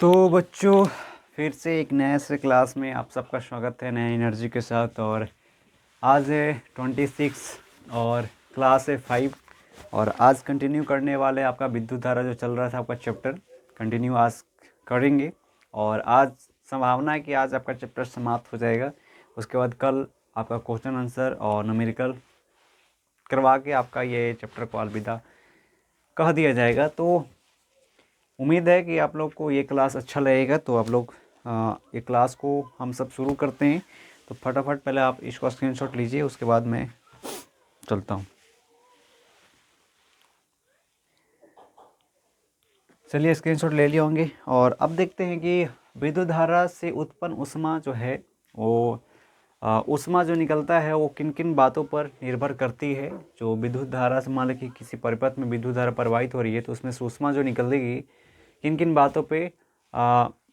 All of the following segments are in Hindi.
तो बच्चों, फिर से एक नए से क्लास में आप सबका स्वागत है नए एनर्जी के साथ। और आज है 26 और क्लास है 5। और आज कंटिन्यू करने वाले आपका विद्युत धारा जो चल रहा था आपका चैप्टर कंटिन्यू आज करेंगे। और आज संभावना है कि आज आपका चैप्टर समाप्त हो जाएगा। उसके बाद कल आपका क्वेश्चन आंसर और न्यूमेरिकल करवा के आपका ये चैप्टर को अलविदा कह दिया जाएगा। तो उम्मीद है कि आप लोग को ये क्लास अच्छा लगेगा। तो आप लोग ये क्लास को हम सब शुरू करते हैं। तो फटाफट पहले आप इसको स्क्रीनशॉट लीजिए, उसके बाद मैं चलता हूँ। चलिए, स्क्रीनशॉट ले लिए होंगे। और अब देखते हैं कि विद्युत धारा से उत्पन्न ऊष्मा जो है वो ऊष्मा जो निकलता है वो किन किन बातों पर निर्भर करती है। जो विद्युत धारा से मान लो कि किसी परिपथ में विद्युत धारा प्रवाहित हो रही है, तो उसमें से ऊष्मा जो निकलेगी किन किन बातों पे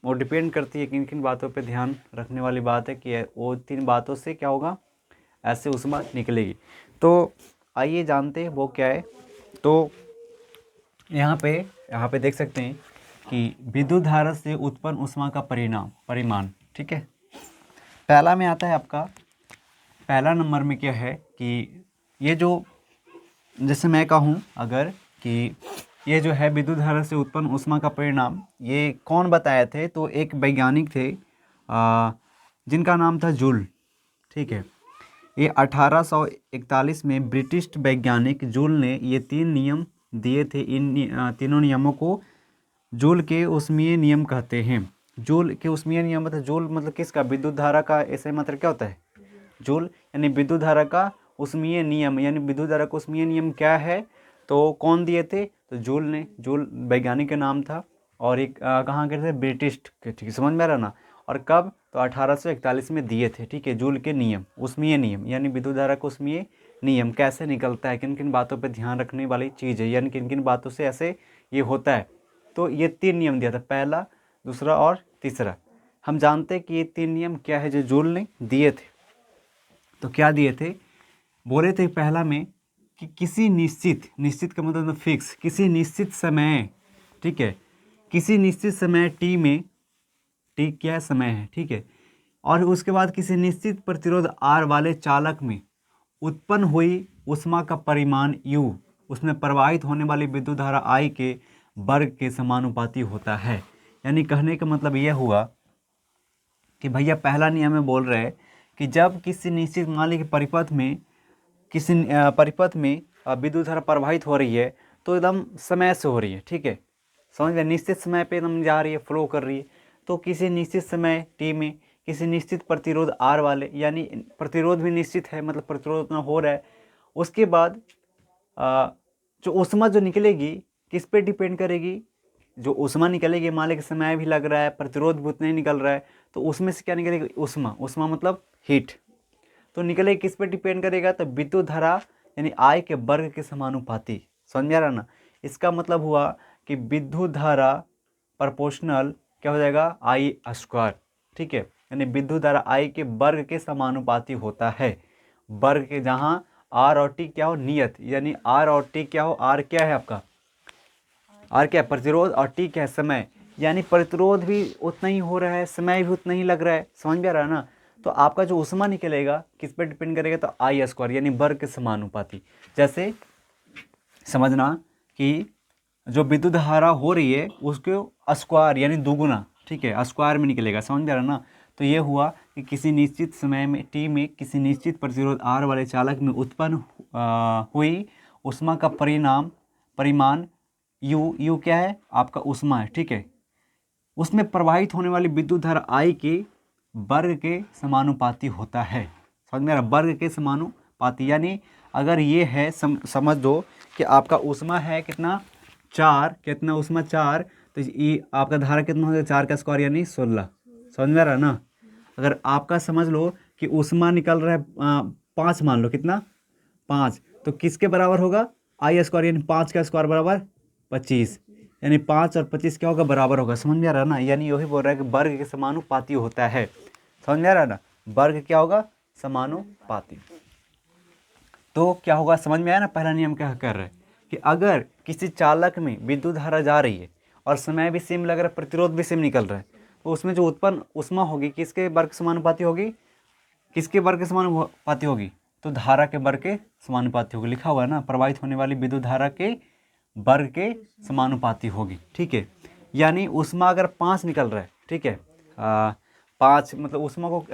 वो डिपेंड करती है, किन किन बातों पे ध्यान रखने वाली बात है कि वो 3 बातों से क्या होगा, ऐसे ऊष्मा निकलेगी। तो आइए जानते हैं वो क्या है। तो यहाँ पे देख सकते हैं कि विद्युत धारा से उत्पन्न ऊष्मा का परिमाण, ठीक है। पहला में आता है आपका, पहला नंबर में क्या है कि ये जो, जैसे मैं कहूँ अगर कि ये जो है विद्युत धारा से उत्पन्न ऊष्मा का परिणाम, ये कौन बताए थे? तो एक वैज्ञानिक थे जिनका नाम था जूल, ठीक है। ये 1841 में ब्रिटिश वैज्ञानिक जूल ने ये 3 नियम दिए थे। इन तीनों नियमों को जूल के ऊष्मीय नियम कहते हैं। जूल के ऊष्मीय नियम मतलब जूल मतलब किसका? विद्युत धारा का। ऐसे मतलब क्या होता है? जूल यानी विद्युत धारा का ऊष्मीय नियम, यानी विद्युत धारा का ऊष्मीय नियम क्या है? तो कौन दिए थे? तो जूल ने। जूल वैज्ञानिक का नाम था। और एक कहाँ के थे? ब्रिटिश के, ठीक है, समझ में आ रहा ना। और कब? तो 1841 में दिए थे, ठीक है। जूल के नियम, ऊष्मीय नियम यानी विद्युत धारा का ऊष्मीय नियम कैसे निकलता है, किन किन बातों पर ध्यान रखने वाली चीज़ है, यानी किन किन बातों से ऐसे ये होता है। तो ये 3 नियम दिया था, पहला, दूसरा और तीसरा। हम जानते हैं कि ये 3 नियम क्या है जो जूल ने दिए थे। तो क्या दिए थे? बोले थे पहला में कि किसी निश्चित का मतलब फिक्स, किसी निश्चित समय, ठीक है, किसी निश्चित समय टी में, टी क्या समय है, ठीक है, और उसके बाद किसी निश्चित प्रतिरोध आर वाले चालक में उत्पन्न हुई ऊष्मा का परिमाण यू उसमें प्रवाहित होने वाली विद्युत धारा आई के वर्ग के समानुपाती होता है। यानी कहने का मतलब यह हुआ कि भैया पहला नियम में बोल रहे हैं कि जब किसी निश्चित मान लीजिए परिपथ में, किसी परिपथ में विद्युत धारा प्रवाहित हो रही है तो एकदम समय से हो रही है, ठीक है, समझ गए, निश्चित समय पे एकदम जा रही है, फ्लो कर रही है। तो किसी निश्चित समय टी में किसी निश्चित प्रतिरोध आर वाले, यानी प्रतिरोध भी निश्चित है, मतलब प्रतिरोध उतना हो रहा है। उसके बाद जो ऊष्मा जो निकलेगी किस पे डिपेंड करेगी? जो ऊष्मा निकलेगी, मान लीजिए समय भी लग रहा है, प्रतिरोध भी उतना ही निकल रहा है, तो उसमें से क्या निकलेगी? ऊष्मा। ऊष्मा मतलब हीट। तो निकले किस पे डिपेंड करेगा? तो विद्युत धारा यानी आई के वर्ग के समानुपाती। समझ में आ रहा ना? इसका मतलब हुआ कि विद्युत धारा प्रोपोर्शनल क्या हो जाएगा? आई स्क्वायर, ठीक है, यानी विद्युत धारा आई के वर्ग के समानुपाती होता है। वर्ग के, जहाँ आर और टी क्या हो? नियत, यानी आर और टी क्या हो? आर क्या है आपका? आर क्या है? प्रतिरोध। और टी क्या है? समय। यानी प्रतिरोध भी उतना ही हो रहा है, समय भी उतना ही लग रहा है। समझ में आ रहा है ना? तो आपका जो ऊष्मा निकलेगा किस पे डिपेंड करेगा? तो आई स्क्वायर यानी वर्ग के समानुपाती। जैसे समझना कि जो विद्युत धारा हो रही है उसको स्क्वायर यानी दुगुना, ठीक है, स्क्वायर में निकलेगा। समझ में आ रहा ना? तो ये हुआ कि किसी निश्चित समय में टी में किसी निश्चित प्रतिरोध आर वाले चालक में उत्पन्न हुई ऊष्मा का परिमाण यू क्या है? आपका ऊष्मा है, ठीक है। उसमें प्रवाहित होने वाली विद्युत धारा आई के वर्ग के समानुपाती होता है। समझ में आ रहा? वर्ग के समानुपाती, यानी अगर ये है समझ दो कि आपका ऊष्मा है कितना? 4। कितना ऊष्मा? 4। तो ये आपका धारा कितना हो जाएगा? 4 का स्क्वायर यानी 16। समझ में आ रहा ना? अगर आपका समझ लो कि ऊष्मा निकल रहा है 5, मान लो कितना? 5। तो किसके बराबर होगा? आई स्क्वायर, यानी 5 का स्क्वायर बराबर 25, यानी 5 और 25 क्या होगा? बराबर होगा। समझ में आ रहा है ना? यानी यही बोल रहा है कि वर्ग के समानुपाती होता है। समझ में आ रहा है ना? वर्ग क्या होगा? समानुपाती। तो क्या होगा? समझ में आया ना? पहला नियम क्या कर रहा है कि अगर किसी चालक में विद्युत धारा जा रही है और समय भी सेम लग रहा है, प्रतिरोध भी सेम निकल रहा है, तो उसमें जो उत्पन्न ऊष्मा होगी किसके वर्ग के समानुपाती होगी, किसके वर्ग के समानुपाती होगी, तो धारा के वर्ग के समानुपाती होगी। लिखा हुआ है ना, प्रवाहित होने वाली विद्युत धारा के वर्ग के समानुपाती होगी। ठीक है, यानी ऊष्मा अगर 5 निकल रहा है, ठीक है, 5 मतलब ऊष्मा को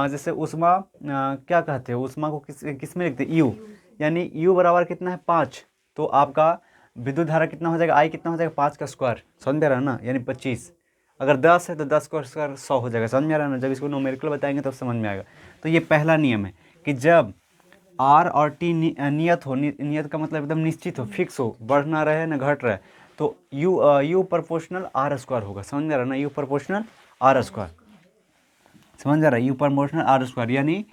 जैसे ऊष्मा क्या कहते हैं, ऊष्मा को किस में लिखते हैं, यू, यानी यू बराबर कितना है 5, तो आपका विद्युत धारा कितना हो जाएगा, आई कितना हो जाएगा 5 का स्क्वायर, समझ में आ रहा है ना, यानी 25। अगर 10 है तो 10 का स्क्वायर 100 हो जाएगा, समझ में आ रहा है ना। जब इसको न्यूमेरिकल बताएंगे तब समझ में आएगा। तो ये पहला नियम है कि जब आर और टी नियत हो, नियत का मतलब एकदम निश्चित हो, फिक्स हो, बढ़ ना रहे ना घट रहे, तो यू प्रोपोर्शनल आर स्क्वायर होगा, समझ में आ रहा है ना, यू प्रोपोर्शनल आर स्क्वायर, समझ आ रहा है, यू प्रोपोर्शनल आर स्क्वायर, यानी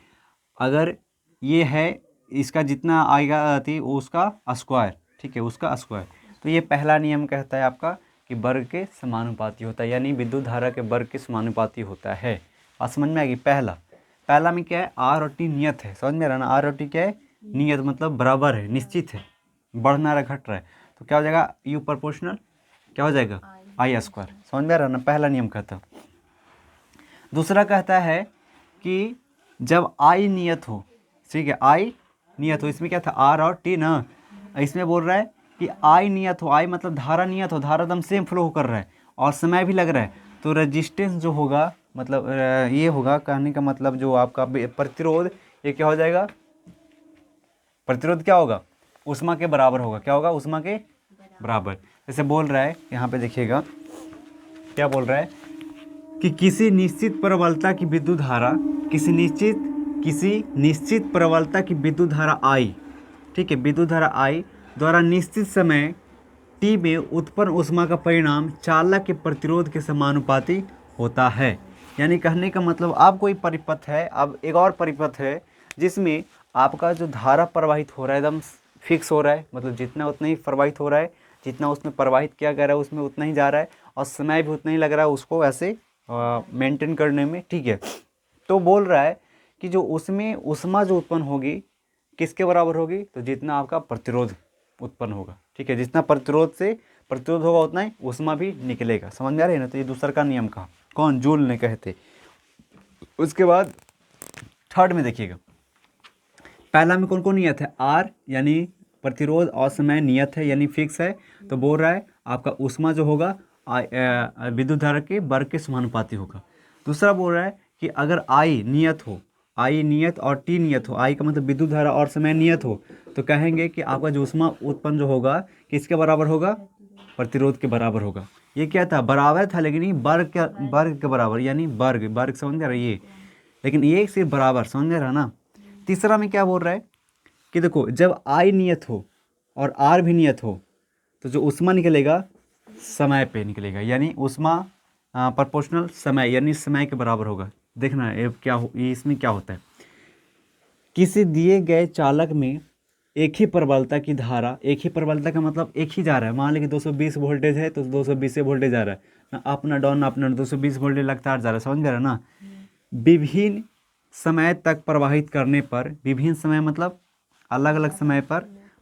अगर ये है इसका जितना आएगा थी उसका स्क्वायर, ठीक है, उसका स्क्वायर। तो ये पहला नियम कहता है आपका कि वर्ग के समानुपाती होता है, यानी विद्युत धारा के वर्ग के समानुपाती होता है। बात समझ में आएगी। पहला में क्या है, आर और टी नियत है, समझ में आ रहा है ना, आर और टी क्या है, नियत मतलब बराबर है, निश्चित है, बढ़ना रहा घट रहा है, तो क्या हो जाएगा, यू प्रोपोर्शनल क्या हो जाएगा, आई स्क्वायर, समझ में आ रहा है ना, पहला नियम कहता है। दूसरा कहता है कि जब आई नियत हो, ठीक है, आई नियत हो, इसमें क्या था आर और टी ना, इसमें बोल रहा है कि आई नियत हो, आई मतलब धारा नियत हो, धारा एकदम सेम फ्लो कर रहा है और समय भी लग रहा है, तो रेजिस्टेंस जो होगा मतलब ये होगा, कहने का मतलब जो आपका प्रतिरोध, ये क्या हो जाएगा, प्रतिरोध क्या होगा, ऊष्मा के बराबर होगा, क्या होगा, ऊष्मा के बराबर। जैसे बोल रहा है यहाँ पे देखिएगा क्या बोल रहा है कि किसी निश्चित प्रबलता की विद्युत धारा, किसी निश्चित प्रबलता की विद्युत धारा आई, ठीक है, विद्युत धारा आई द्वारा निश्चित समय टी में उत्पन्न ऊष्मा का परिणाम चालक के प्रतिरोध के समानुपाती होता है। यानी कहने का मतलब आप कोई परिपथ है, अब एक और परिपथ है जिसमें आपका जो धारा प्रवाहित हो रहा है एकदम फिक्स हो रहा है, मतलब जितना उतना ही प्रवाहित हो रहा है, जितना उसमें प्रवाहित किया गया है उसमें उतना ही जा रहा है और समय भी उतना ही लग रहा है उसको ऐसे मेंटेन करने में, ठीक है। तो बोल रहा है कि जो उसमें ऊष्मा जो उत्पन्न होगी किसके बराबर होगी, तो जितना आपका प्रतिरोध उत्पन्न होगा, ठीक है, जितना प्रतिरोध होगा उतना ही ऊष्मा भी निकलेगा, समझ में आ रही है ना। तो ये दूसरा का नियम कहा, कौन, जूल ने कहे थे। उसके बाद थर्ड में देखिएगा, पहला में कौन कौन नियत है, आर यानी प्रतिरोध और समय नियत है यानी फिक्स है, तो बोल रहा है आपका ऊष्मा जो होगा विद्युत धारा के वर्ग के समानुपाती होगा। दूसरा बोल रहा है कि अगर आई नियत हो, आई नियत और टी नियत हो, आई का मतलब विद्युत धारा और समय नियत हो, तो कहेंगे कि आपका जो ऊष्मा उत्पन्न जो होगा किसके बराबर होगा, प्रतिरोध के बराबर होगा। ये क्या था, बराबर था लेकिन ये वर्ग के बराबर, यानी वर्ग समझ रहा है ये, लेकिन ये सिर्फ बराबर, समझ रहा ना। तीसरा में क्या बोल रहा है कि देखो जब आई नियत हो और आर भी नियत हो, तो जो ऊष्मा निकलेगा समय पे निकलेगा, यानी ऊष्मा प्रोपोर्शनल समय, यानी समय के बराबर होगा। देखना ये क्या हो, ये इसमें क्या होता है, किसी दिए गए चालक में एक ही प्रबलता की धारा, एक ही प्रबलता का मतलब एक ही जा रहा है, मान लीजिए 220 वोल्टेज है तो 220 से वोल्टेज जा रहा है ना, अपना डाउन अपना 220 वोल्टेज लगातार जा रहा है, समझ में आ रहा है ना। विभिन्न समय तक प्रवाहित करने पर, विभिन्न समय मतलब अलग अलग समय पर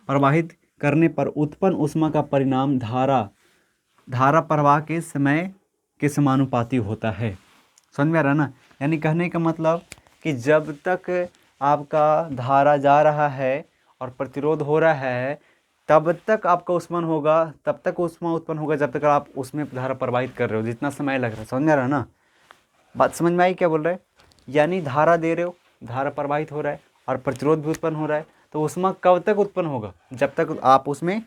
प्रवाहित करने पर उत्पन्न ऊष्मा का परिणाम धारा प्रवाह के समय के समानुपाती होता है, समझ में आ रहा है ना। यानी कहने का मतलब कि जब तक आपका धारा जा रहा है और प्रतिरोध हो रहा है तब तक आपका ऊष्मा होगा, तब तक ऊष्मा उत्पन्न होगा जब तक आप उसमें धारा प्रवाहित कर रहे हो, जितना समय लग रहा है, समझ में आ रहा है ना। बात समझ में आई क्या बोल रहे हैं, यानी धारा दे रहे हो, धारा प्रवाहित हो रहा है और प्रतिरोध भी उत्पन्न हो रहा है, तो ऊष्मा कब तक उत्पन्न होगा, जब तक आप उसमें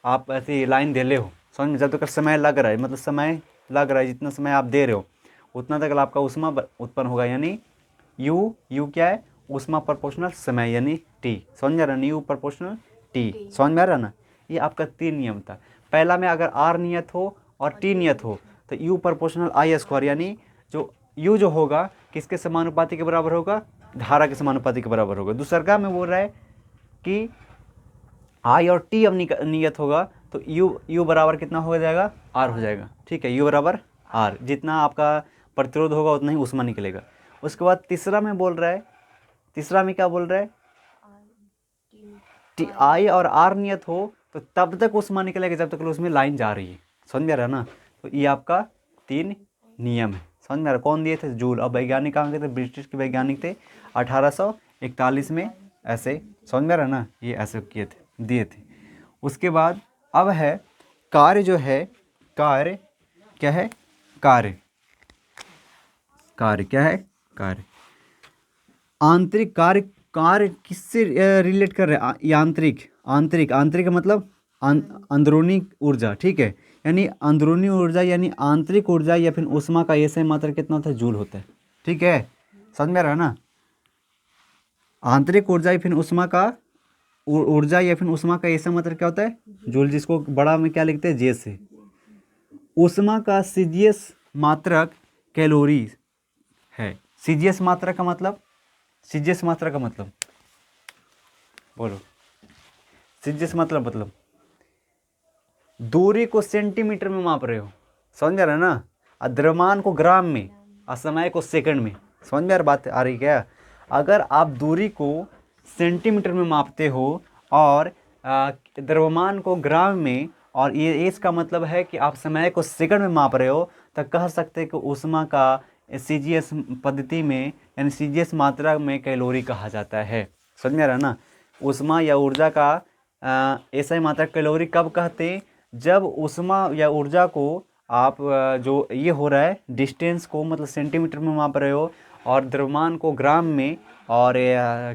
आप ऐसी लाइन दे रहे हो, समझ में, जब तक समय लग रहा है, मतलब समय लग रहा है, जितना समय आप दे रहे हो उतना तक आपका ऊष्मा उत्पन्न होगा, यानी यू क्या है, ऊष्मा प्रोपोर्शनल समय यानी टी, समझ में आ रहा है, यू प्रोपोर्शनल टी, समझ में आ रहा है ना। ये आपका 3 नियम था। पहला में अगर आर नियत हो और टी नियत हो तो यू प्रोपोर्शनल आई स्क्वायर, यानी जो यू जो होगा किसके समानुपाती के बराबर होगा, धारा के समानुपाती के बराबर होगा। दूसरा में बोल रहा है कि आई और टी अब नियत होगा तो यू बराबर कितना हो जाएगा, आर हो जाएगा, ठीक है, यू बराबर आर, जितना आपका प्रतिरोध होगा उतना ही ऊष्मा निकलेगा। उसके बाद तीसरा में बोल रहा है, तीसरा में क्या बोल रहा है, टी आई और आर नियत हो तो तब तक ऊष्मा निकलेगा जब तक उसमें लाइन जा रही है, समझ में आ रहा है ना। तो ये आपका 3 नियम है, समझ में आ रहा है। कौन दिए थे? जूल। और वैज्ञानिक कहाँ के थे? ब्रिटिश के वैज्ञानिक थे 1841 में, ऐसे समझ में आ रहा है ना, ये ऐसे किए थे, दिए थे। उसके बाद अब है कार्य, जो है कार्य क्या है? कार्य, कार्य क्या है? कार्य, आंतरिक कार्य। कार्य किससे रिलेट कर रहे हैं? यांत्रिक, आंतरिक, आंतरिक का मतलब अंदरूनी ऊर्जा, ठीक है। यानी अंदरूनी ऊर्जा यानी आंतरिक ऊर्जा या फिर ऊष्मा का ऐसे मात्रा कितना होता है? जूल होता है, ठीक है, समझ में आ रहा है ना। आंतरिक ऊर्जा या फिर ऊष्मा का ऊर्जा या फिर ऊष्मा का ऐसा मात्रा क्या होता है? जूल, जिसको बड़ा में क्या लिखते हैं? जे से। ऊष्मा का सीजीएस मात्रक कैलोरी है। सीजीएस मात्रा का मतलब, सीजीएस मात्रा का मतलब बोलो। सीजीएस मतलब दूरी को सेंटीमीटर में माप रहे हो, समझ में आ रहा है ना। और द्रव्यमान को ग्राम में और समय को सेकंड में, समझ में बात आ रही क्या? अगर आप दूरी को सेंटीमीटर में मापते हो और द्रव्यमान को ग्राम में, और ये इसका मतलब है कि आप समय को सेकंड में माप रहे हो, तो कह सकते हैं कि ऊष्मा का सीजीएस पद्धति में यानी सीजीएस मात्रा में कैलोरी कहा जाता है, समझ में आ रहा है ना। ऊष्मा या ऊर्जा का ऐसा मात्रा कैलोरी कब कहते हैं? जब ऊष्मा या ऊर्जा को आप जो ये हो रहा है डिस्टेंस को मतलब सेंटीमीटर में माप रहे हो और द्रव्यमान को ग्राम में और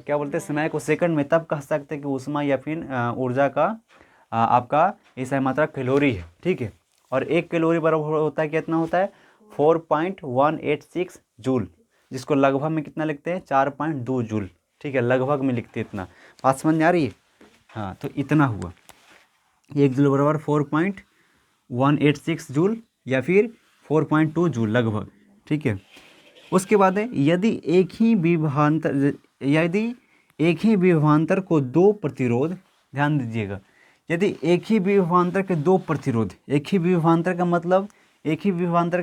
क्या बोलते हैं समय को सेकंड में, तब कह सकते हैं कि ऊष्मा या फिर ऊर्जा का आपका ऐसा मात्रा कैलोरी है, ठीक है। और 1 कैलोरी बराबर होता है कितना होता है? 4.186 जूल, जिसको लगभग में कितना लिखते हैं? 4.2 जूल, ठीक है, लगभग में लिखते हैं इतना। बात समझ में आ रही है? हाँ, तो इतना हुआ, 1 जूल बराबर 4.186 जूल या फिर 4.2 जूल लगभग, ठीक है। उसके बाद है यदि एक ही विभवांतर को दो प्रतिरोध, ध्यान दीजिएगा, यदि एक ही विभवांतर के दो प्रतिरोध, एक ही विभवांतर का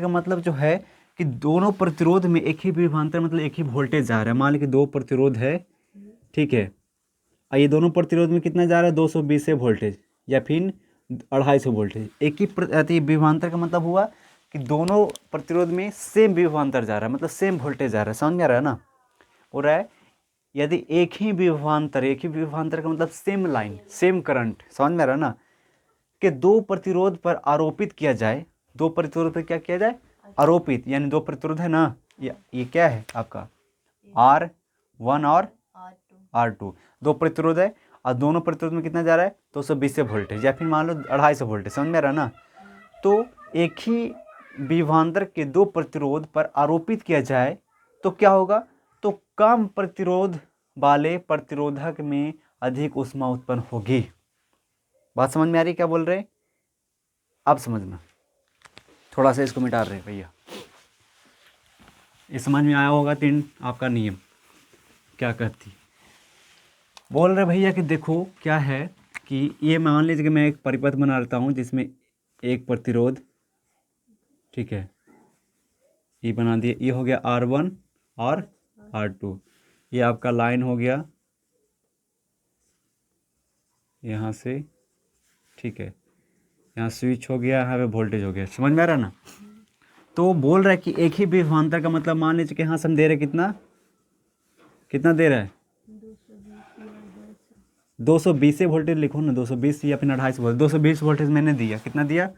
मतलब जो है कि दोनों प्रतिरोध में एक ही विभवांतर मतलब एक ही वोल्टेज आ रहा है। मान लीजिए 2 प्रतिरोध है, ठीक है, और ये दोनों प्रतिरोध में कितना जा रहा है? 220 से वोल्टेज या फिर 250 वोल्टेज। एक ही विभवांतर का मतलब हुआ कि दोनों प्रतिरोध में सेम विभवांतर जा रहा है, मतलब सेम वोल्टेज जा रहा है, समझ में आ रहा है ना। हो रहा है यदि एक ही विभवांतर का मतलब सेम लाइन, सेम करंट, समझ में आ रहा है ना, कि दो प्रतिरोध पर आरोपित किया जाए, दो प्रतिरोध पर क्या किया जाए? आरोपित, यानी दो प्रतिरोध है ना, ये क्या है आपका? R1 और R2, दो प्रतिरोध है और दोनों प्रतिरोध में कितना जा रहा है? 220 से वोल्टेज या फिर मान लो 250 वोल्टेज, समझ में आ रहा है ना। तो एक ही विभवांतर के दो प्रतिरोध पर आरोपित किया जाए तो क्या होगा? तो कम प्रतिरोध वाले प्रतिरोधक में अधिक ऊष्मा उत्पन्न होगी। बात समझ में आ रही क्या बोल रहे? अब समझना, थोड़ा सा इसको मिटा रहे भैया। ये समझ में आया होगा 3 आपका नियम क्या कहती बोल रहे भैया कि देखो क्या है कि ये मान लीजिए कि मैं एक परिपथ बना लेता हूँ जिसमें एक प्रतिरोध, ठीक है, ये बना दिए, ये हो गया R1 और R2, ये आपका लाइन हो गया यहाँ से, ठीक है, यहाँ स्विच हो गया, यहाँ पे वोल्टेज हो गया, समझ में आ रहा है ना। तो बोल रहा है कि एक ही विभवांतर का मतलब मान लीजिए कि यहाँ से हम दे रहे कितना दे रहा है? 220 से वोल्टेज लिखो ना, 220 या फिर 250 वोल्ट, 220 वोल्टेज मैंने दिया, कितना दिया?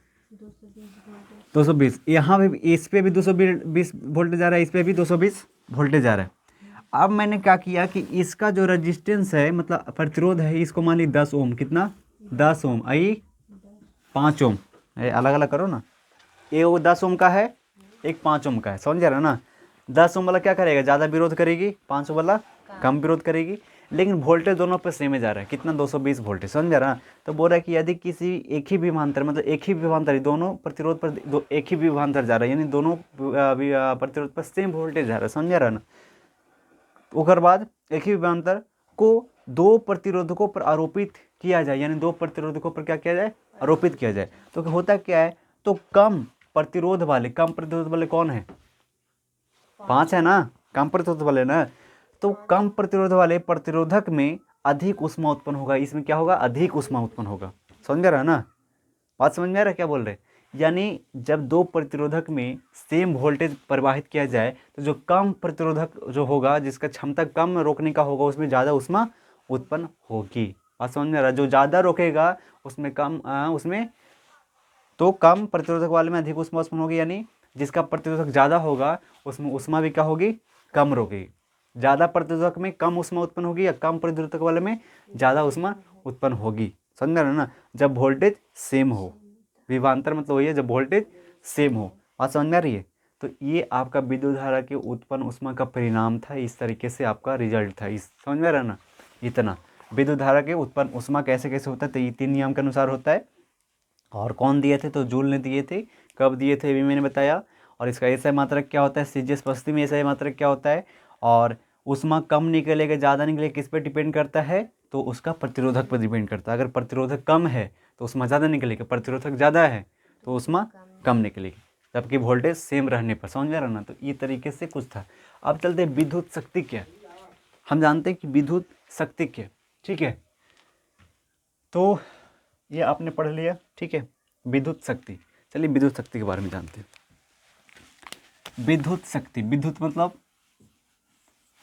220। यहाँ पे इस पे भी 220 वोल्टेज आ रहा है, इस पे भी 220 वोल्टेज आ रहा है। अब मैंने क्या किया कि इसका जो रेजिस्टेंस है मतलब प्रतिरोध है, इसको मान ली 10 ओम, कितना? 10 ओम, आई 5 ओम, अलग अलग करो ना, ये वो 10 ओम का है, एक 5 ओम का है, समझ रहा है ना। 10 ओम वाला क्या करेगा? ज़्यादा विरोध करेगी, 500 वाला कम विरोध करेगी, लेकिन वोल्टेज दोनों पे सेम जा रहा है, कितना? 220 वोल्टेज, समझ रहा है। तो बोल रहा है कि यदि किसी एक ही विभवांतर मतलब एक ही विभवांतर, दोनों प्रतिरोध पर एक ही विभवांतर जा रहा है, यानी दोनों प्रतिरोध पर सेम वोल्टेज जा रहा है, समझ रहा है ना। उसके बाद एक ही विभवांतर को दो प्रतिरोधकों पर आरोपित किया जाए, यानी दो प्रतिरोधकों पर क्या किया जाए? आरोपित किया जाए। तो होता क्या है? तो कम प्रतिरोध वाले कौन है? 5 है ना, कम प्रतिरोध वाले ना। तो कम प्रतिरोध वाले प्रतिरोधक में अधिक ऊष्मा उत्पन्न होगा, इसमें क्या होगा? अधिक ऊष्मा उत्पन्न होगा, समझ रहा है ना। बात समझ में आ रहा है क्या बोल रहे? यानी जब दो प्रतिरोधक में सेम वोल्टेज प्रवाहित किया जाए तो जो कम प्रतिरोधक जो होगा, जिसका क्षमता कम रोकने का होगा, उसमें ज़्यादा ऊष्मा उत्पन्न होगी। बात समझ में आ रहा है? जो ज़्यादा रोकेगा उसमें उसमें तो कम प्रतिरोधक वाले में अधिक ऊष्मा उत्पन्न होगी, यानी जिसका प्रतिरोधक ज़्यादा होगा उसमें ऊष्मा भी क्या होगी, कम रोकेगी। ज़्यादा प्रतिरोधक में कम ऊष्मा उत्पन्न होगी या कम प्रतिरोधक वाले में ज़्यादा ऊष्मा उत्पन्न होगी। समझ रहे ना? जब वोल्टेज सेम हो, विभवांतर मतलब वही है जब वोल्टेज सेम हो। बात समझ में आ रही है? तो ये आपका विद्युत धारा के उत्पन्न ऊष्मा का परिणाम था, इस तरीके से आपका रिजल्ट था। इस समझ में आ रहा है ना? इतना विद्युत धारा के उत्पन्न ऊष्मा कैसे कैसे होता है, तो ये 3 नियम के अनुसार होता है। और कौन दिए थे? तो जूल ने दिए थे। कब दिए थे भी मैंने बताया। और इसका एसआई मात्रक क्या होता है, सीजीएस बस्ती में एसआई मात्रक क्या होता है। और ऊष्मा कम निकलेगा ज़्यादा निकलेगा किस पे डिपेंड करता है, तो उसका प्रतिरोधक पर डिपेंड करता है। अगर प्रतिरोधक कम है तो ऊष्मा ज़्यादा निकलेगी, प्रतिरोधक ज़्यादा है तो ऊष्मा कम निकलेगी, जबकि वोल्टेज सेम रहने पर। समझ में आ रहा ना? तो ये तरीके से कुछ था। अब चलते हैं विद्युत शक्ति क्या है। हम जानते हैं कि विद्युत शक्ति क्या है, ठीक है। तो ये आपने पढ़ लिया, ठीक है, विद्युत शक्ति। चलिए विद्युत शक्ति के बारे में जानते हैं। विद्युत शक्ति, विद्युत मतलब,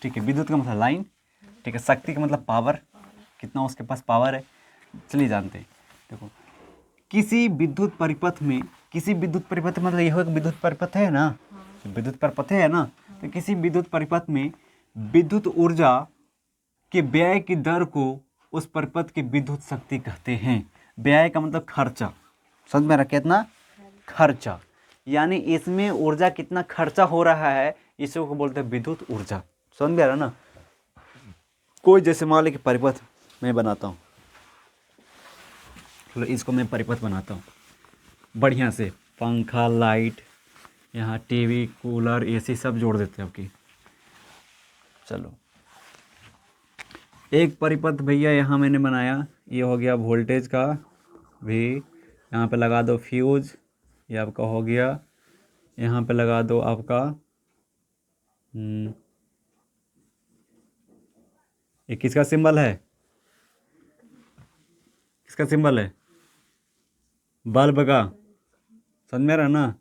ठीक है, विद्युत का मतलब लाइन, ठीक है, शक्ति का मतलब पावर, कितना उसके पास पावर है। चलिए जानते हैं। देखो, किसी विद्युत परिपथ में, किसी विद्युत परिपथ मतलब यह विद्युत परिपथ है ना, विद्युत परिपथ है ना, तो किसी विद्युत परिपथ में विद्युत ऊर्जा के व्यय की दर को उस परिपथ की विद्युत शक्ति कहते हैं। व्यय का मतलब खर्चा, समझ में आ रहा? कितना खर्चा, यानी इसमें ऊर्जा कितना खर्चा हो रहा है, इसी को बोलते हैं विद्युत ऊर्जा। समझ में आ रहा ना? कोई जैसे मान लो कि परिपथ मैं बनाता हूँ, चलो इसको मैं परिपथ बनाता हूँ बढ़िया से, पंखा, लाइट, यहाँ टीवी, कूलर, एसी सब जोड़ देते हैं आपकी। चलो एक परिपथ भैया यहाँ मैंने बनाया, ये हो गया वोल्टेज का भी, यहाँ पे लगा दो फ्यूज, ये आपका हो गया। यहाँ पे लगा दो आपका ये किसका सिंबल है, किसका सिंबल है, बल्ब का। समझ में आ रहा ना?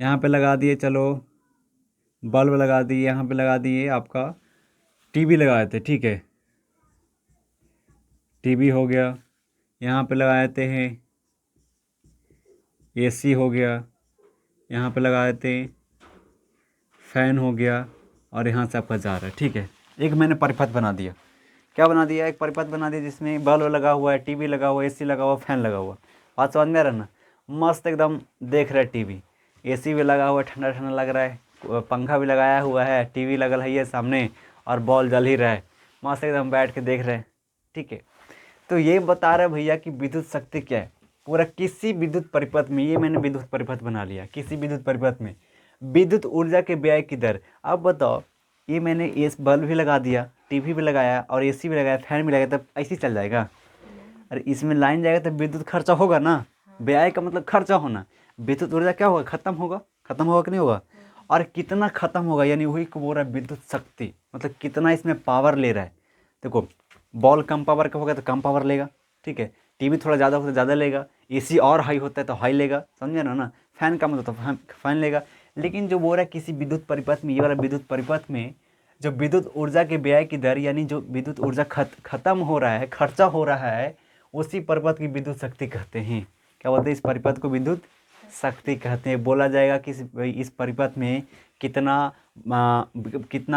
यहाँ पे लगा दिए, चलो बल्ब लगा दिए, यहाँ पे लगा दिए आपका टीवी लगाए थे, ठीक है, टीवी हो गया। यहाँ पे लगा देते हैं एसी हो गया, यहाँ पे लगा देते हैं फैन हो गया, और यहाँ से आपका जा रहा है, ठीक है। एक मैंने परिपथ बना दिया। क्या बना दिया? एक परिपथ बना दिया जिसमें बल्ब लगा हुआ है, टीवी लगा हुआ है, एसी लगा हुआ, फैन लगा हुआ। बात समझ में आ रहा ना? मस्त एकदम देख रहा है टीवी, एसी भी लगा हुआ है, ठंडा ठंडा लग रहा है, पंखा भी लगाया हुआ है, टीवी लगल है ये सामने, और बॉल जल ही रहा है, मस्त एकदम बैठ के देख रहे हैं, ठीक है। तो ये बता रहा है भैया कि विद्युत शक्ति क्या है। पूरा किसी विद्युत परिपथ में, ये मैंने विद्युत परिपथ बना लिया, किसी विद्युत परिपथ में विद्युत ऊर्जा के व्यय की दर। अब बताओ, ये मैंने इस बल्ब भी लगा दिया, टीवी भी लगाया, और एसी भी लगाया, फैन भी लगाया, तब ऐसे ही चल जाएगा? अरे इसमें लाइन जाएगा तब विद्युत खर्चा होगा ना। व्यय का मतलब खर्चा होना, विद्युत ऊर्जा क्या होगा, खत्म होगा। खत्म होगा कि नहीं होगा? और कितना खत्म होगा, यानी वही को बोल रहा है विद्युत शक्ति, मतलब कितना इसमें पावर ले रहा है। देखो, बॉल कम पावर का होगा तो कम पावर लेगा, ठीक है, टीवी थोड़ा ज़्यादा होता है ज़्यादा लेगा, एसी और हाई होता है तो हाई लेगा, समझे ना? फैन का मतलब तो फैन लेगा। लेकिन जो बोल रहा है किसी विद्युत परिपथ में, ये वाला विद्युत परिपथ में जो विद्युत ऊर्जा के व्यय की दर, यानी जो विद्युत ऊर्जा खत्म हो रहा है, खर्चा हो रहा है, उसी परिपथ की विद्युत शक्ति कहते हैं। क्या बोलते हैं? इस परिपथ को विद्युत शक्ति कहते हैं। बोला जाएगा कि इस परिपथ में कितना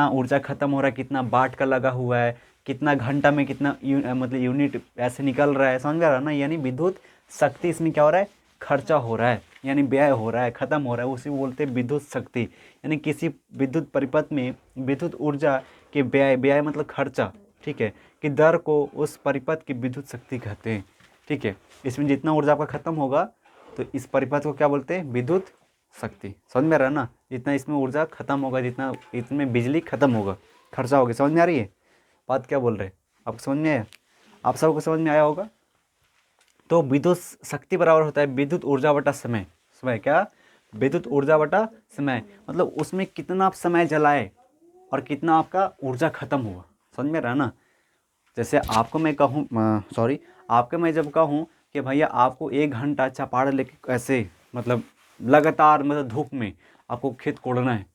ऊर्जा खत्म हो रहा है, कितना वाट का लगा हुआ है, कितना घंटा में कितना मतलब यूनिट ऐसे निकल रहा है। समझ में आ रहा है ना? यानी विद्युत शक्ति इसमें क्या हो रहा है, खर्चा हो रहा है, यानी व्यय हो रहा है, खत्म हो रहा है, उसी को बोलते हैं विद्युत शक्ति। यानी किसी विद्युत परिपथ में विद्युत ऊर्जा के व्यय मतलब खर्चा, ठीक है, कि दर को उस परिपथ की विद्युत शक्ति कहते हैं, ठीक है। इसमें जितना ऊर्जा आपका खत्म होगा तो इस परिपथ को क्या बोलते हैं, विद्युत शक्ति। समझ में आ रहा है ना? जितना इसमें ऊर्जा खत्म होगा, जितना इसमें बिजली खत्म होगा, खर्चा होगा। समझ में आ रही है बात क्या बोल रहे हैं? आपको समझ में आया? आप सबको समझ में आया होगा। तो विद्युत शक्ति बराबर होता है विद्युत ऊर्जा बटा समय। समय क्या? विद्युत ऊर्जा बटा समय, मतलब उसमें कितना आप समय जलाए और कितना आपका ऊर्जा खत्म हुआ। समझ में रहा है ना? जैसे आपको मैं कहूँ, सॉरी, आपको मैं जब कहूँ कि भैया आपको 1 घंटा चपाड़ लेके ऐसे मतलब लगातार मतलब धूप में आपको खेत कोड़ना है,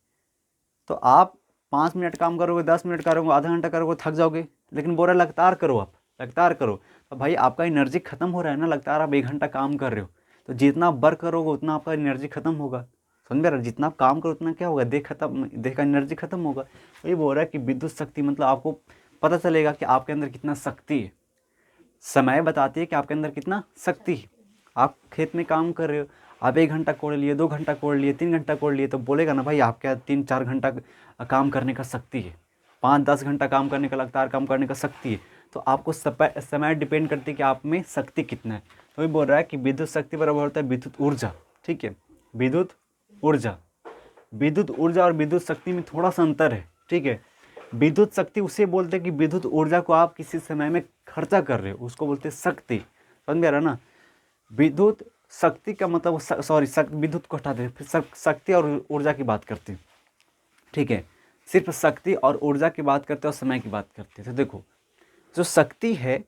तो आप 5 मिनट काम करोगे, 10 मिनट करोगे, आधा घंटा करोगे, थक जाओगे। लेकिन बोल रहा है लगातार करो, आप लगातार करो, तो भाई आपका एनर्जी खत्म हो रहा है ना। लगातार आप 1 घंटा काम कर रहे हो, तो जितना आप वर्क करोगे उतना आपका एनर्जी खत्म होगा। समझ में आ रहा है? जितना आप काम करो उतना क्या होगा, देह का एनर्जी खत्म होगा। तो ये बोल रहा है कि विद्युत शक्ति मतलब आपको पता चलेगा कि आपके अंदर कितना शक्ति है। समय बताती है कि आपके अंदर कितना शक्ति है। आप खेत में काम कर रहे हो, आप 1 घंटा कोड़ लिए, 2 घंटा कोड़ लिए, 3 घंटा कोड़ लिए, तो बोलेगा ना भाई आपके 3-4 घंटा काम करने का शक्ति है, 5-10 घंटा काम करने का, लगातार काम करने का शक्ति है। तो आपको समय डिपेंड करती है कि आप में शक्ति कितना है। तो ये बोल रहा है कि विद्युत शक्ति बराबर होता है विद्युत ऊर्जा। ठीक है, विद्युत ऊर्जा। विद्युत ऊर्जा और विद्युत शक्ति में थोड़ा सा अंतर है। ठीक है, विद्युत शक्ति उसे बोलते हैं कि विद्युत ऊर्जा को आप किसी समय में खर्चा कर रहे हो, उसको बोलते हैं शक्ति। समझ में आ रहा है ना? विद्युत शक्ति का मतलब सॉरी विद्युत को हटा दे, फिर शक्ति और ऊर्जा की बात करते हैं। ठीक है, सिर्फ शक्ति और ऊर्जा की बात करते हैं और समय की बात करते हैं। तो देखो, जो शक्ति है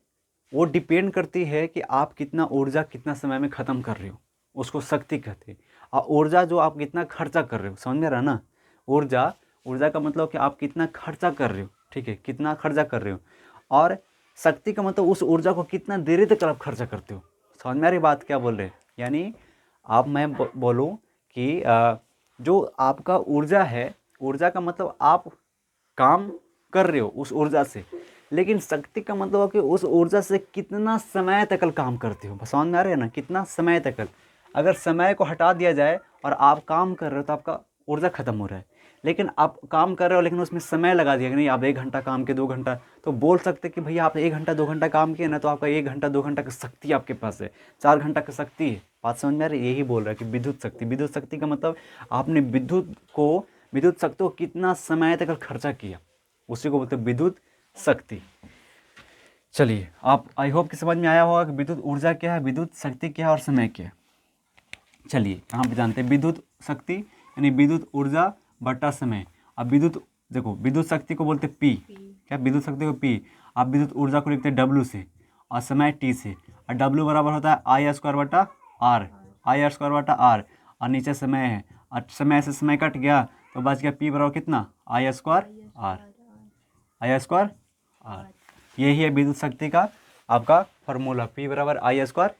वो डिपेंड करती है कि आप कितना ऊर्जा कितना समय में ख़त्म कर रहे हो, उसको शक्ति कहते हैं। और ऊर्जा जो आप कितना खर्चा कर रहे हो, समझ में आ रहा है ना? ऊर्जा का मतलब कि आप कितना खर्चा कर रहे हो। ठीक है, कितना खर्चा कर रहे हो। और शक्ति का मतलब उस ऊर्जा को कितना देर तक आप खर्चा करते हो। समझ में आ रही बात क्या बोल रहे हैं? यानी आप मैं बोलूँ कि जो आपका ऊर्जा है, ऊर्जा का मतलब आप काम कर रहे हो उस ऊर्जा से, लेकिन शक्ति का मतलब है कि उस ऊर्जा से कितना समय तक काम करते हो। समझ में आ रहा है ना? कितना समय तक। अगर समय को हटा दिया जाए और आप काम कर रहे हो तो आपका ऊर्जा खत्म हो रहा है। लेकिन आप काम कर रहे हो लेकिन उसमें समय लगा दिया कि नहीं आप 1 घंटा काम किए, 2 घंटा, तो बोल सकते कि भैया आप 1 घंटा 2 घंटा काम किए ना, तो आपका 1 घंटा 2 घंटा की शक्ति आपके पास है, 4 घंटा की शक्ति है। बात समझ में आ रही है? यही बोल रहा है कि विद्युत शक्ति। विद्युत शक्ति का मतलब आपने विद्युत शक्ति को कितना समय तक खर्चा किया, उसी को बोलते हैं विद्युत शक्ति। चलिए, आप आई होप कि समझ में आया होगा कि विद्युत ऊर्जा क्या है, विद्युत शक्ति क्या है और समय क्या है। चलिए यहाँ पे जानते हैं विद्युत शक्ति यानी विद्युत ऊर्जा बटा समय। अब देखो विद्युत शक्ति को बोलते हैं पी। क्या? विद्युत शक्ति को पी। आप विद्युत ऊर्जा को लिखते हैं डब्ल्यू से और समय टी से। और डब्ल्यू बराबर होता है आई स्क्वायर बटा आर, और नीचे समय है, और समय से समय कट गया तो बच गया पी बराबर कितना, आई स्क्वायर आर। यही है विद्युत शक्ति का आपका फॉर्मूला, पी बराबर आई स्क्वायर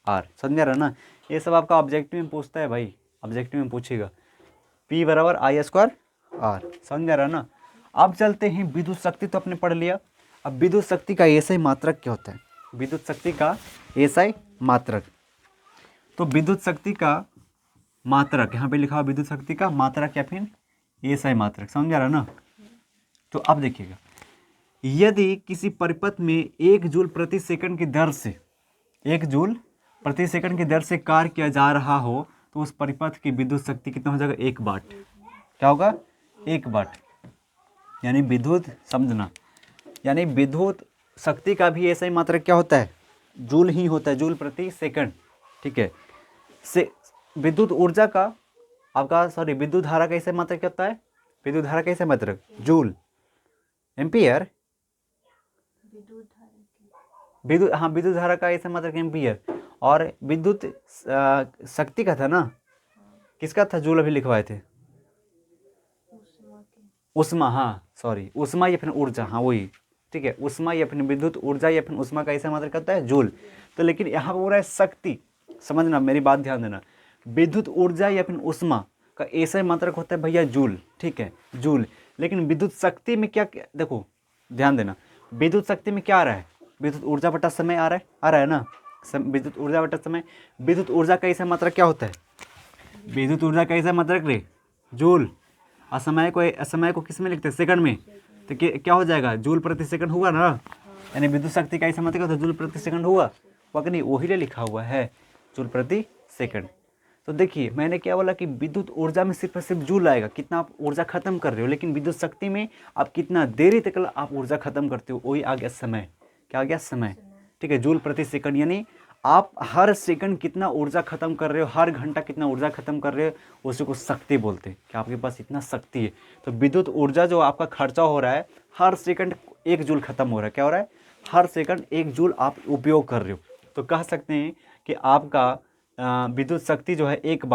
आर। समझ रहा ना? ये सब आपका ऑब्जेक्टिव में पूछता है भाई, ऑब्जेक्टिव में पूछेगा पी बराबर आई स्क्वायर आर। समझ रहा ना? अब चलते हैं विद्युत शक्ति तो आपने पढ़ लिया। अब विद्युत शक्ति का एसआई मात्रक क्या होता है? विद्युत शक्ति का एसआई मात्रक, तो विद्युत शक्ति का मात्रक यहाँ पे लिखा हुआ, विद्युत शक्ति का मात्रक या फिर एसआई मात्रक। समझ रहा ना? तो अब देखिएगा, यदि किसी परिपथ में 1 जूल प्रति सेकंड की दर से 1 जूल प्रति सेकंड की दर से कार्य किया जा रहा हो तो उस परिपथ की विद्युत शक्ति कितना हो जाएगा, 1 वाट। क्या होगा? 1 वाट। यानी विद्युत, समझना, यानी विद्युत शक्ति का भी ऐसा ही मात्रक क्या होता है, जूल ही होता है, जूल प्रति सेकंड। ठीक है, से विद्युत ऊर्जा का आपका विद्युत धारा का ऐसा मात्रक क्या होता है? विद्युत धारा का ऐसा मात्रक जूल, एम्पियर, विद्युत धारा का ऐसा मात्रक एम्पियर। और विद्युत शक्ति का था ना, किसका था? जूल अभी लिखवाए थे, उष्मा। हाँ सॉरी, उष्मा या फिर ऊर्जा, हाँ वही। ठीक है, उष्मा या फिर विद्युत ऊर्जा या फिर उष्मा का ऐसा मात्रक होता है जूल। तो लेकिन यहाँ पर हो रहा है शक्ति, समझना मेरी बात ध्यान देना, विद्युत ऊर्जा या फिर उष्मा का ऐसा मात्रक होता है भैया जूल। ठीक है, जूल। लेकिन विद्युत शक्ति में क्या, देखो ध्यान देना, विद्युत शक्ति में क्या आ रहा है? विद्युत ऊर्जा बटा समय आ रहा है ना, विद्युत ऊर्जा बटा समय। विद्युत ऊर्जा का ऐसा मात्रक क्या होता है? विद्युत ऊर्जा का ऐसा मात्रक रे जूल। और समय को किस में लिखते हैं? सेकंड में। तो क्या हो जाएगा? जूल प्रति सेकंड हुआ ना, यानी विद्युत शक्ति का ऐसा मात्रक होता है जूल प्रति सेकंड हुआ कि नहीं? वही लिखा हुआ है जूल प्रति सेकंड। तो देखिए मैंने क्या बोला कि विद्युत ऊर्जा में सिर्फ जूल आएगा, कितना आप ऊर्जा खत्म कर रहे हो, लेकिन विद्युत शक्ति में आप कितना देरी तक आप ऊर्जा खत्म करते हो, वही आ गया समय। क्या आ गया? समय। ठीक है, जूल प्रति सेकंड, यानी आप हर सेकंड कितना ऊर्जा खत्म कर रहे हो, हर घंटा कितना ऊर्जा खत्म कर रहे हो, उसी को शक्ति बोलते हैं कि आपके पास इतना शक्ति है। तो विद्युत ऊर्जा जो आपका खर्चा हो रहा है, हर सेकंड 1 जूल खत्म हो रहा है। क्या हो रहा है? हर सेकंड 1 जूल आप उपयोग कर रहे हो। तो कह सकते हैं कि आपका विद्युत शक्ति जो है 1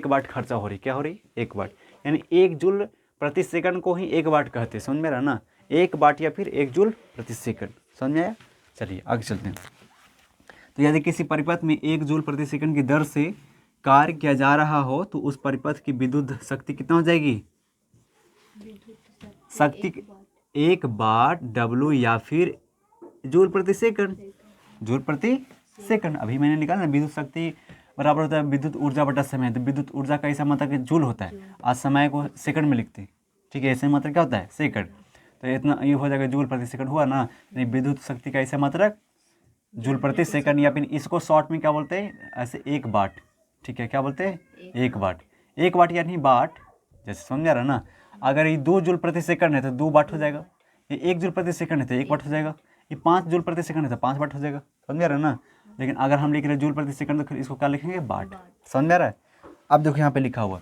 वाट खर्चा हो रही, क्या हो रही, 1 वाट, यानी 1 जूल प्रति सेकंड को ही 1 वाट कहते हैं, समझ में रहा ना, 1 वाट या फिर 1 जूल प्रति सेकंड, समझ में आया। चलिए आगे चलते हैं। तो यदि किसी परिपथ में 1 जूल प्रति सेकंड की दर से कार्य किया जा रहा हो तो उस परिपथ की विद्युत शक्ति कितना हो जाएगी, शक्ति 1 वाट W या फिर जूल प्रति सेकंड, जूल प्रति सेकंड। अभी मैंने निकाला ना, विद्युत शक्ति बराबर होता है विद्युत ऊर्जा बटा समय, तो विद्युत ऊर्जा का ऐसा मात्रक जूल होता है, आज समय को सेकंड में लिखते हैं, ठीक है, ऐसे मात्रक क्या होता है, सेकंड, तो इतना ये हो जाएगा जूल प्रति सेकंड हुआ ना, यानी विद्युत शक्ति का ऐसा मात्रक जूल प्रति सेकंड, या फिर इसको शॉर्ट में क्या बोलते हैं, ऐसे 1 वाट, ठीक है, क्या बोलते हैं 1 वाट, 1 वाट यानी वाट, जैसे समझा रहा ना, अगर ये 2 जूल प्रति सेकंड है तो 2 वाट हो जाएगा, ये 1 जूल प्रति सेकंड है तो 1 वाट हो जाएगा, ये 5 जूल प्रति सेकंड है तो 5 वाट हो जाएगा, समझ रहा है ना। लेकिन अगर हम लिख रहे हैं जूल प्रति सेकंड तो फिर इसको क्या लिखेंगे, वाट, समझ रहा है। अब देखो यहाँ पे लिखा हुआ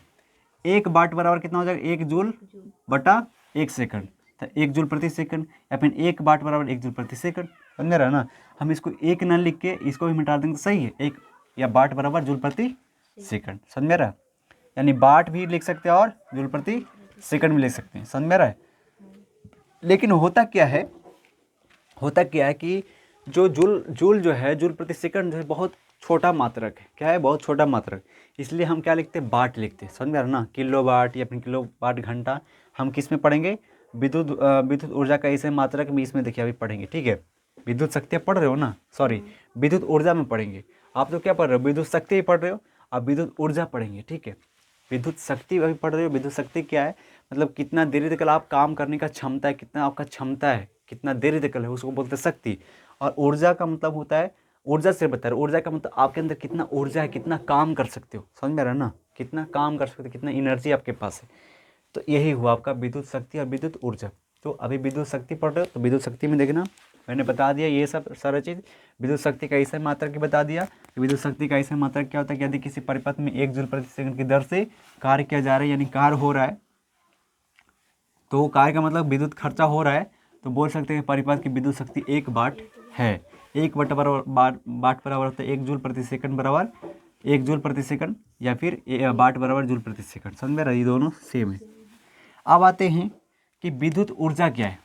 1 वाट बराबर कितना हो जाएगा, 1 जूल बटा 1 सेकंड, तो 1 जूल प्रति सेकंड, या फिर 1 वाट बराबर 1 जूल प्रति सेकंड, समझ रहा है ना। हम इसको 1 ना लिख के इसको भी मिटा देंगे, सही है, 1 या वाट बराबर जूल प्रति सेकंड, समझ रहा है, यानी वाट भी लिख सकते हैं और जूल प्रति सेकंड भी लिख सकते हैं, समझ रहा है। लेकिन होता क्या है, होता क्या है कि जो जूल जो है, जूल प्रति सेकंड जो है बहुत छोटा मात्रक है, क्या है, बहुत छोटा मात्रक, इसलिए हम क्या लिखते हैं, वाट लिखते हैं, समझ में आ रहा ना, किलो वाट या फिर किलो वाट घंटा हम किस में पढ़ेंगे, विद्युत ऊर्जा का ऐसे मात्रक में इसमें देखिए अभी पढ़ेंगे, ठीक है, विद्युत शक्ति पढ़ रहे हो ना, सॉरी विद्युत ऊर्जा में पढ़ेंगे, आप तो क्या पढ़ रहे हो, विद्युत शक्ति पढ़ रहे हो, आप विद्युत ऊर्जा पढ़ेंगे, ठीक है, विद्युत शक्ति अभी पढ़ रहे हो, विद्युत शक्ति क्या है, मतलब कितना देरी तक आप काम करने का क्षमता है, कितना आपका क्षमता है, कितना देरी तक है, उसको बोलते हैं शक्ति। और ऊर्जा का मतलब होता है, ऊर्जा से बता रहे, ऊर्जा का मतलब आपके अंदर कितना ऊर्जा है, कितना काम कर सकते हो, समझ में आ रहा है ना, कितना काम कर सकते हो, कितना एनर्जी आपके पास है, तो यही हुआ आपका विद्युत शक्ति और विद्युत ऊर्जा। तो अभी विद्युत शक्ति पढ़ रहे हो तो विद्युत शक्ति में देखना, मैंने बता दिया ये सब सारा चीज़, विद्युत शक्ति का ऐसा मात्रक की बता दिया, विद्युत शक्ति का ऐसा मात्रक क्या होता है कि यदि किसी परिपथ में 1 जूल प्रति सेकंड की दर से कार्य किया जा रहा है, यानी कार्य हो रहा है, तो कार्य का मतलब विद्युत खर्चा हो रहा है, तो बोल सकते हैं परिपथ की विद्युत शक्ति 1 वाट है, 1 वाट बराबर वाट बराबर होता है 1 जूल प्रति सेकंड बराबर 1 जूल प्रति सेकंड, या फिर वाट बराबर जूल प्रति सेकंड, समझ में रहा, ये दोनों सेम है। अब आते हैं कि विद्युत ऊर्जा क्या है,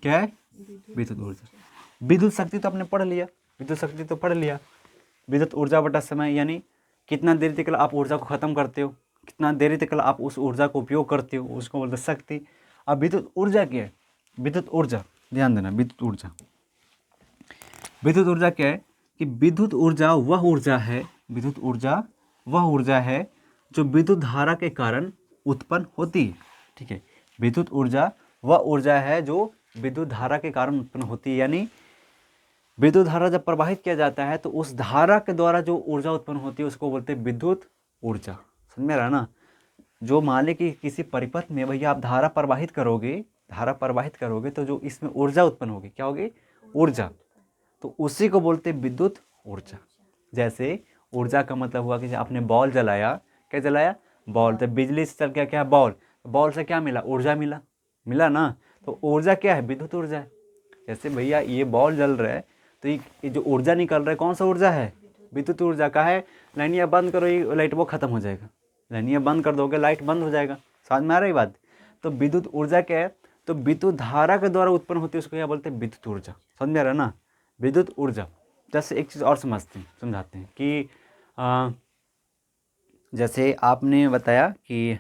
क्या है विद्युत ऊर्जा। विद्युत शक्ति तो आपने पढ़ लिया, विद्युत शक्ति तो पढ़ लिया, विद्युत ऊर्जा बटा समय, यानी कितना देरी तक आप ऊर्जा को खत्म करते हो, कितना देरी तक आप उस ऊर्जा को उपयोग करते हो, उसको बोलते शक्ति। अब विद्युत ऊर्जा क्या है, विद्युत ऊर्जा ध्यान देना, विद्युत ऊर्जा, विद्युत ऊर्जा क्या है कि विद्युत ऊर्जा वह ऊर्जा है, विद्युत ऊर्जा वह ऊर्जा है जो विद्युत धारा के कारण उत्पन्न होती है, ठीक है, विद्युत ऊर्जा वह ऊर्जा है जो विद्युत धारा के कारण उत्पन्न होती है, यानी विद्युत धारा जब प्रवाहित किया जाता है तो उस धारा के द्वारा जो ऊर्जा उत्पन्न होती है उसको बोलते हैं विद्युत ऊर्जा, समझ में रहा ना। जो मान लें कि किसी परिपथ में भैया आप धारा प्रवाहित करोगे, धारा प्रवाहित करोगे तो जो इसमें ऊर्जा उत्पन्न होगी, क्या होगी, ऊर्जा, तो उसी को बोलते हैं विद्युत ऊर्जा। जैसे ऊर्जा का मतलब हुआ कि आपने बॉल जलाया, क्या जलाया, बॉल, तो बिजली से चल गया क्या, बॉल, बॉल से क्या मिला, ऊर्जा मिला, मिला ना, तो ऊर्जा क्या है, विद्युत ऊर्जा है। जैसे भैया ये बॉल जल रहा है तो ये जो ऊर्जा निकल रहा है कौन सा ऊर्जा है, विद्युत ऊर्जा का है। लाइनिया बंद करो, ये लाइट वो खत्म हो जाएगा, लाइनिया बंद कर दोगे लाइट बंद हो जाएगा, समझ में आ रही बात। तो विद्युत ऊर्जा क्या है, तो विद्युत धारा के द्वारा उत्पन्न होती है उसको क्या बोलते हैं, विद्युत ऊर्जा, समझ में आ रहा है ना, विद्युत ऊर्जा। जैसे एक चीज़ और समझते हैं, समझाते हैं कि जैसे आपने बताया कि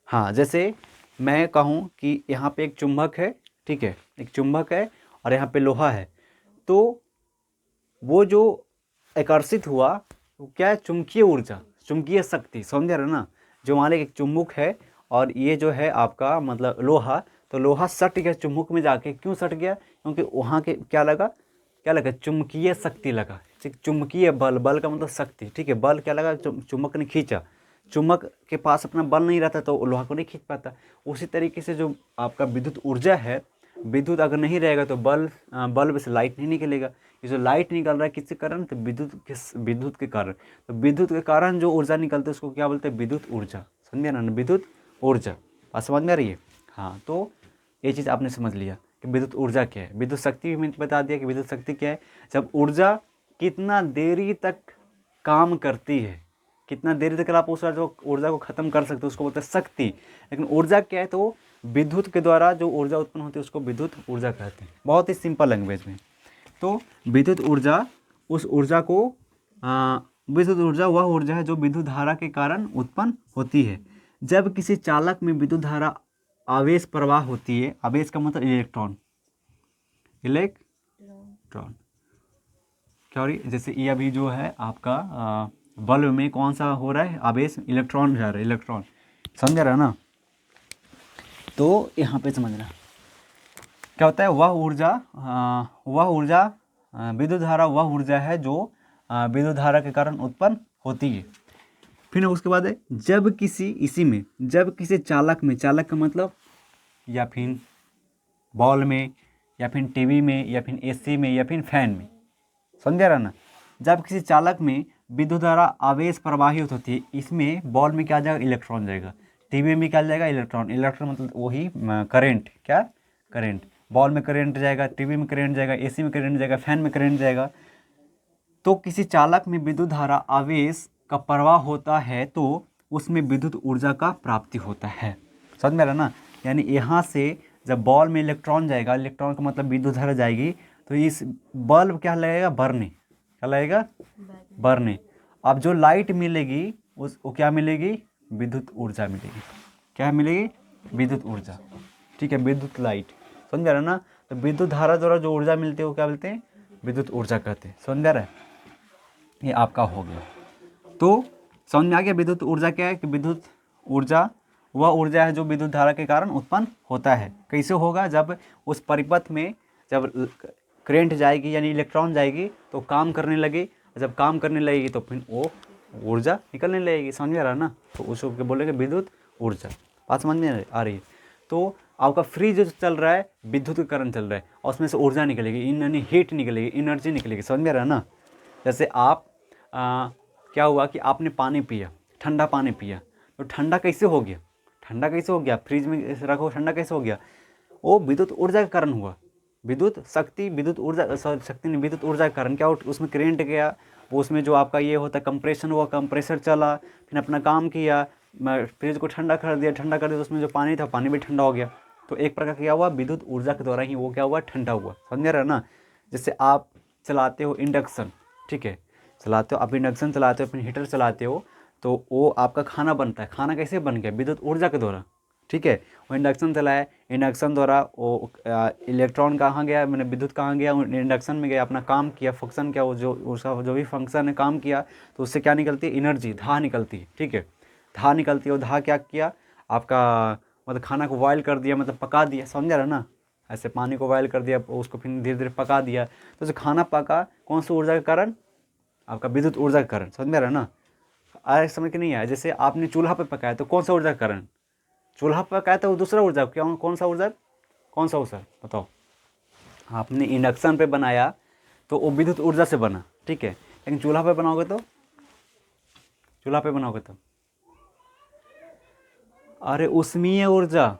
हाँ, जैसे मैं कहूँ कि यहाँ पे एक चुंबक है, ठीक है, एक चुंबक है और यहाँ पे लोहा है, तो वो जो आकर्षित हुआ वो क्या है, चुंबकीय ऊर्जा, चुंबकीय शक्ति, समझ रहे ना। जो मान एक चुंबक है और ये जो है आपका मतलब लोहा, तो लोहा सट गया चुंबक में जाके, क्यों सट गया, क्योंकि वहाँ के क्या लगा, क्या लगा, चुंबकीय शक्ति लगा, ठीक, चुंबकीय बल, बल का मतलब शक्ति, ठीक है, बल क्या लगा, चुंबक ने खींचा, चुंबक के पास अपना बल नहीं रहता तो लोहा को नहीं खींच पाता। उसी तरीके से जो आपका विद्युत ऊर्जा है, विद्युत अगर नहीं रहेगा तो बल्ब से लाइट नहीं निकलेगा, ये जो लाइट निकल रहा है किसके कारण, तो विद्युत के कारण, तो विद्युत के कारण जो ऊर्जा निकलती है उसको क्या बोलते हैं, विद्युत ऊर्जा, समझे ना, विद्युत ऊर्जा, बात समझ में आ रही है। हाँ, तो ये चीज़ आपने समझ लिया कि विद्युत ऊर्जा क्या है। विद्युत शक्ति भी मैंने बता दिया कि विद्युत शक्ति क्या है, जब ऊर्जा कितना देरी तक काम करती है। कितना देर तक आप उस ऊर्जा को खत्म कर सकते हो उसको बोलते हैं शक्ति। लेकिन ऊर्जा क्या है, तो विद्युत के द्वारा जो ऊर्जा उत्पन्न होती है उसको विद्युत ऊर्जा कहते हैं, बहुत ही सिंपल लैंग्वेज में। तो विद्युत ऊर्जा उस ऊर्जा को विद्युत ऊर्जा वह ऊर्जा है जो विद्युत धारा के कारण उत्पन्न होती है। जब किसी चालक में विद्युत धारा आवेश प्रवाह होती है, आवेश का मतलब इलेक्ट्रॉन, इलेक्ट्रॉन क्या हो रही है, जैसे ये अभी जो है आपका बल्ब में कौन सा हो रहा है आवेश, इलेक्ट्रॉन जा रहा है, इलेक्ट्रॉन, समझ रहा है ना। तो यहाँ पे समझना क्या होता है, वह ऊर्जा विद्युत धारा वह ऊर्जा है जो विद्युत धारा के कारण उत्पन्न होती है। फिर उसके बाद है जब किसी चालक में, चालक का मतलब या फिर बॉल में या फिर टीवी में या फिर एसी में या फिर फैन में, समझ रहा ना। जब किसी चालक में विद्युत धारा आवेश प्रवाहित होती है, इसमें बॉल में क्या जाएगा, इलेक्ट्रॉन जाएगा, टीवी में क्या जाएगा, इलेक्ट्रॉन, इलेक्ट्रॉन मतलब वही करंट, क्या करंट, बॉल में करंट जाएगा, टीवी में करंट जाएगा, एसी में करंट जाएगा, फैन में करंट जाएगा। तो किसी चालक में विद्युत धारा आवेश का प्रवाह होता है तो उसमें विद्युत ऊर्जा का प्राप्ति होता है, समझ में आ रहा ना। यानी यहाँ से जब बॉल में इलेक्ट्रॉन जाएगा, इलेक्ट्रॉन का मतलब विद्युत धारा जाएगी, तो इस बल्ब क्या लगेगा, बरने, क्या लगेगा, बरने। अब जो लाइट मिलेगी वो क्या मिलेगी, विद्युत ऊर्जा मिलेगी, क्या मिलेगी, विद्युत ऊर्जा, ठीक है, विद्युत लाइट, समझ आ रहा ना। तो विद्युत धारा द्वारा जो ऊर्जा मिलती है वो क्या बोलते हैं, विद्युत ऊर्जा कहते हैं, समझ आ रहा है। ये आपका हो गया। तो समझ में आ गया विद्युत ऊर्जा क्या है, कि विद्युत ऊर्जा वह ऊर्जा है जो विद्युत धारा के कारण उत्पन्न होता है। कैसे होगा, जब उस परिपथ में जब करंट जाएगी यानी इलेक्ट्रॉन जाएगी तो काम करने लगी, जब काम करने लगेगी तो फिर वो ऊर्जा निकलने लगेगी, समझ में आ रहा है ना। तो उसको बोलेंगे विद्युत ऊर्जा, बात समझ में आ रही है। तो आपका फ्रिज जो चल रहा है विद्युत के कारण चल रहा है और उसमें से ऊर्जा निकलेगी, यानी हीट निकलेगी, एनर्जी निकलेगी, समझ में आ रहा है ना। जैसे आप क्या हुआ कि आपने पानी पिया, ठंडा पानी पिया, तो ठंडा कैसे हो गया, ठंडा कैसे हो गया, फ्रिज में रखो ठंडा कैसे हो गया, वो विद्युत ऊर्जा के कारण हुआ, विद्युत शक्ति, विद्युत ऊर्जा, शक्ति नहीं, विद्युत ऊर्जा के कारण क्या हो, उसमें करंट गया, वो उसमें जो आपका ये होता है कंप्रेशन हुआ, कंप्रेसर चला, फिर अपना काम किया, फ्रिज को ठंडा कर दिया, तो उसमें जो पानी था पानी भी ठंडा हो गया। तो एक प्रकार क्या हुआ, विद्युत ऊर्जा के द्वारा ही वो क्या हुआ, ठंडा हुआ, समझ रहे ना। जैसे आप चलाते हो इंडक्शन, ठीक है, चलाते हो आप इंडक्शन चलाते हो, फिर हीटर चलाते हो, तो वो आपका खाना बनता है, खाना कैसे बन गया, विद्युत ऊर्जा के द्वारा, ठीक है। वो इंडक्शन चलाया, इंडक्शन द्वारा वो इलेक्ट्रॉन कहाँ गया, मैंने विद्युत कहाँ गया, इंडक्शन में गया, अपना काम किया, फंक्शन किया, वो जो उसका जो भी फंक्शन है काम किया, तो उससे क्या निकलती है, एनर्जी, धा निकलती है, ठीक है, धा निकलती है। वो धा क्या किया आपका, मतलब खाना को बॉयल कर दिया, मतलब पका दिया, समझ रहा ना। ऐसे पानी को बॉयल कर दिया, उसको फिर धीरे धीरे पका दिया, तो जो खाना पका कौन सी ऊर्जा के कारण, आपका विद्युत ऊर्जा के कारण, समझ में आ रहा है ना। आया समझ के नहीं आया, जैसे आपने चूल्हा पे पकाया तो कौन सा ऊर्जा के कारण, चूल्हा पे पकाया तो वो दूसरा ऊर्जा, क्या कौन सा ऊर्जा, कौन सा ऊर्जा बताओ। आपने इंडक्शन पे बनाया तो वो विद्युत ऊर्जा से बना, ठीक है, लेकिन चूल्हा पे बनाओगे तो, चूल्हा पे बनाओगे तो अरे उष्मीय ऊर्जा,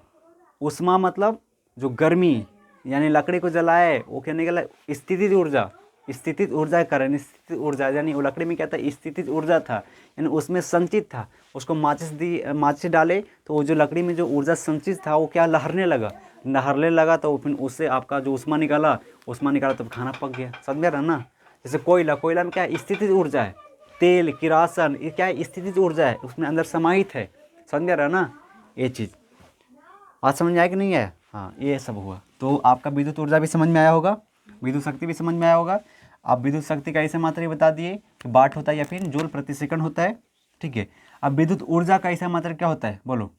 उष्मा मतलब जो गर्मी, यानी लकड़ी को जलाए वो क्या निकला, स्थितिज ऊर्जा, स्थितिज ऊर्जा के कारण, स्थितिज ऊर्जा यानी वो लकड़ी में क्या था, स्थितिज ऊर्जा था, यानी उसमें संचित था, उसको माचिस डाले तो वो जो लकड़ी में जो ऊर्जा संचित था वो क्या लहरने लगा, तो फिर उससे आपका जो उष्मा निकाला तो खाना पक गया, समझ रहा ना। जैसे कोयला में क्या है, स्थितिज ऊर्जा है, तेल किरासन ये क्या है, स्थितिज ऊर्जा है, उसमें अंदर समाहित है, समझ रहा ना। ये चीज़ बात समझ में आया कि नहीं आया, हाँ ये सब हुआ। तो आपका विद्युत ऊर्जा भी समझ में आया होगा, विद्युत शक्ति भी समझ में आया होगा। आप विद्युत शक्ति का ऐसे मात्रा बता दिए कि वाट होता है या फिर जूल प्रति सेकंड होता है, ठीक है। अब विद्युत ऊर्जा का ऐसा मात्रक क्या होता है, बोलो,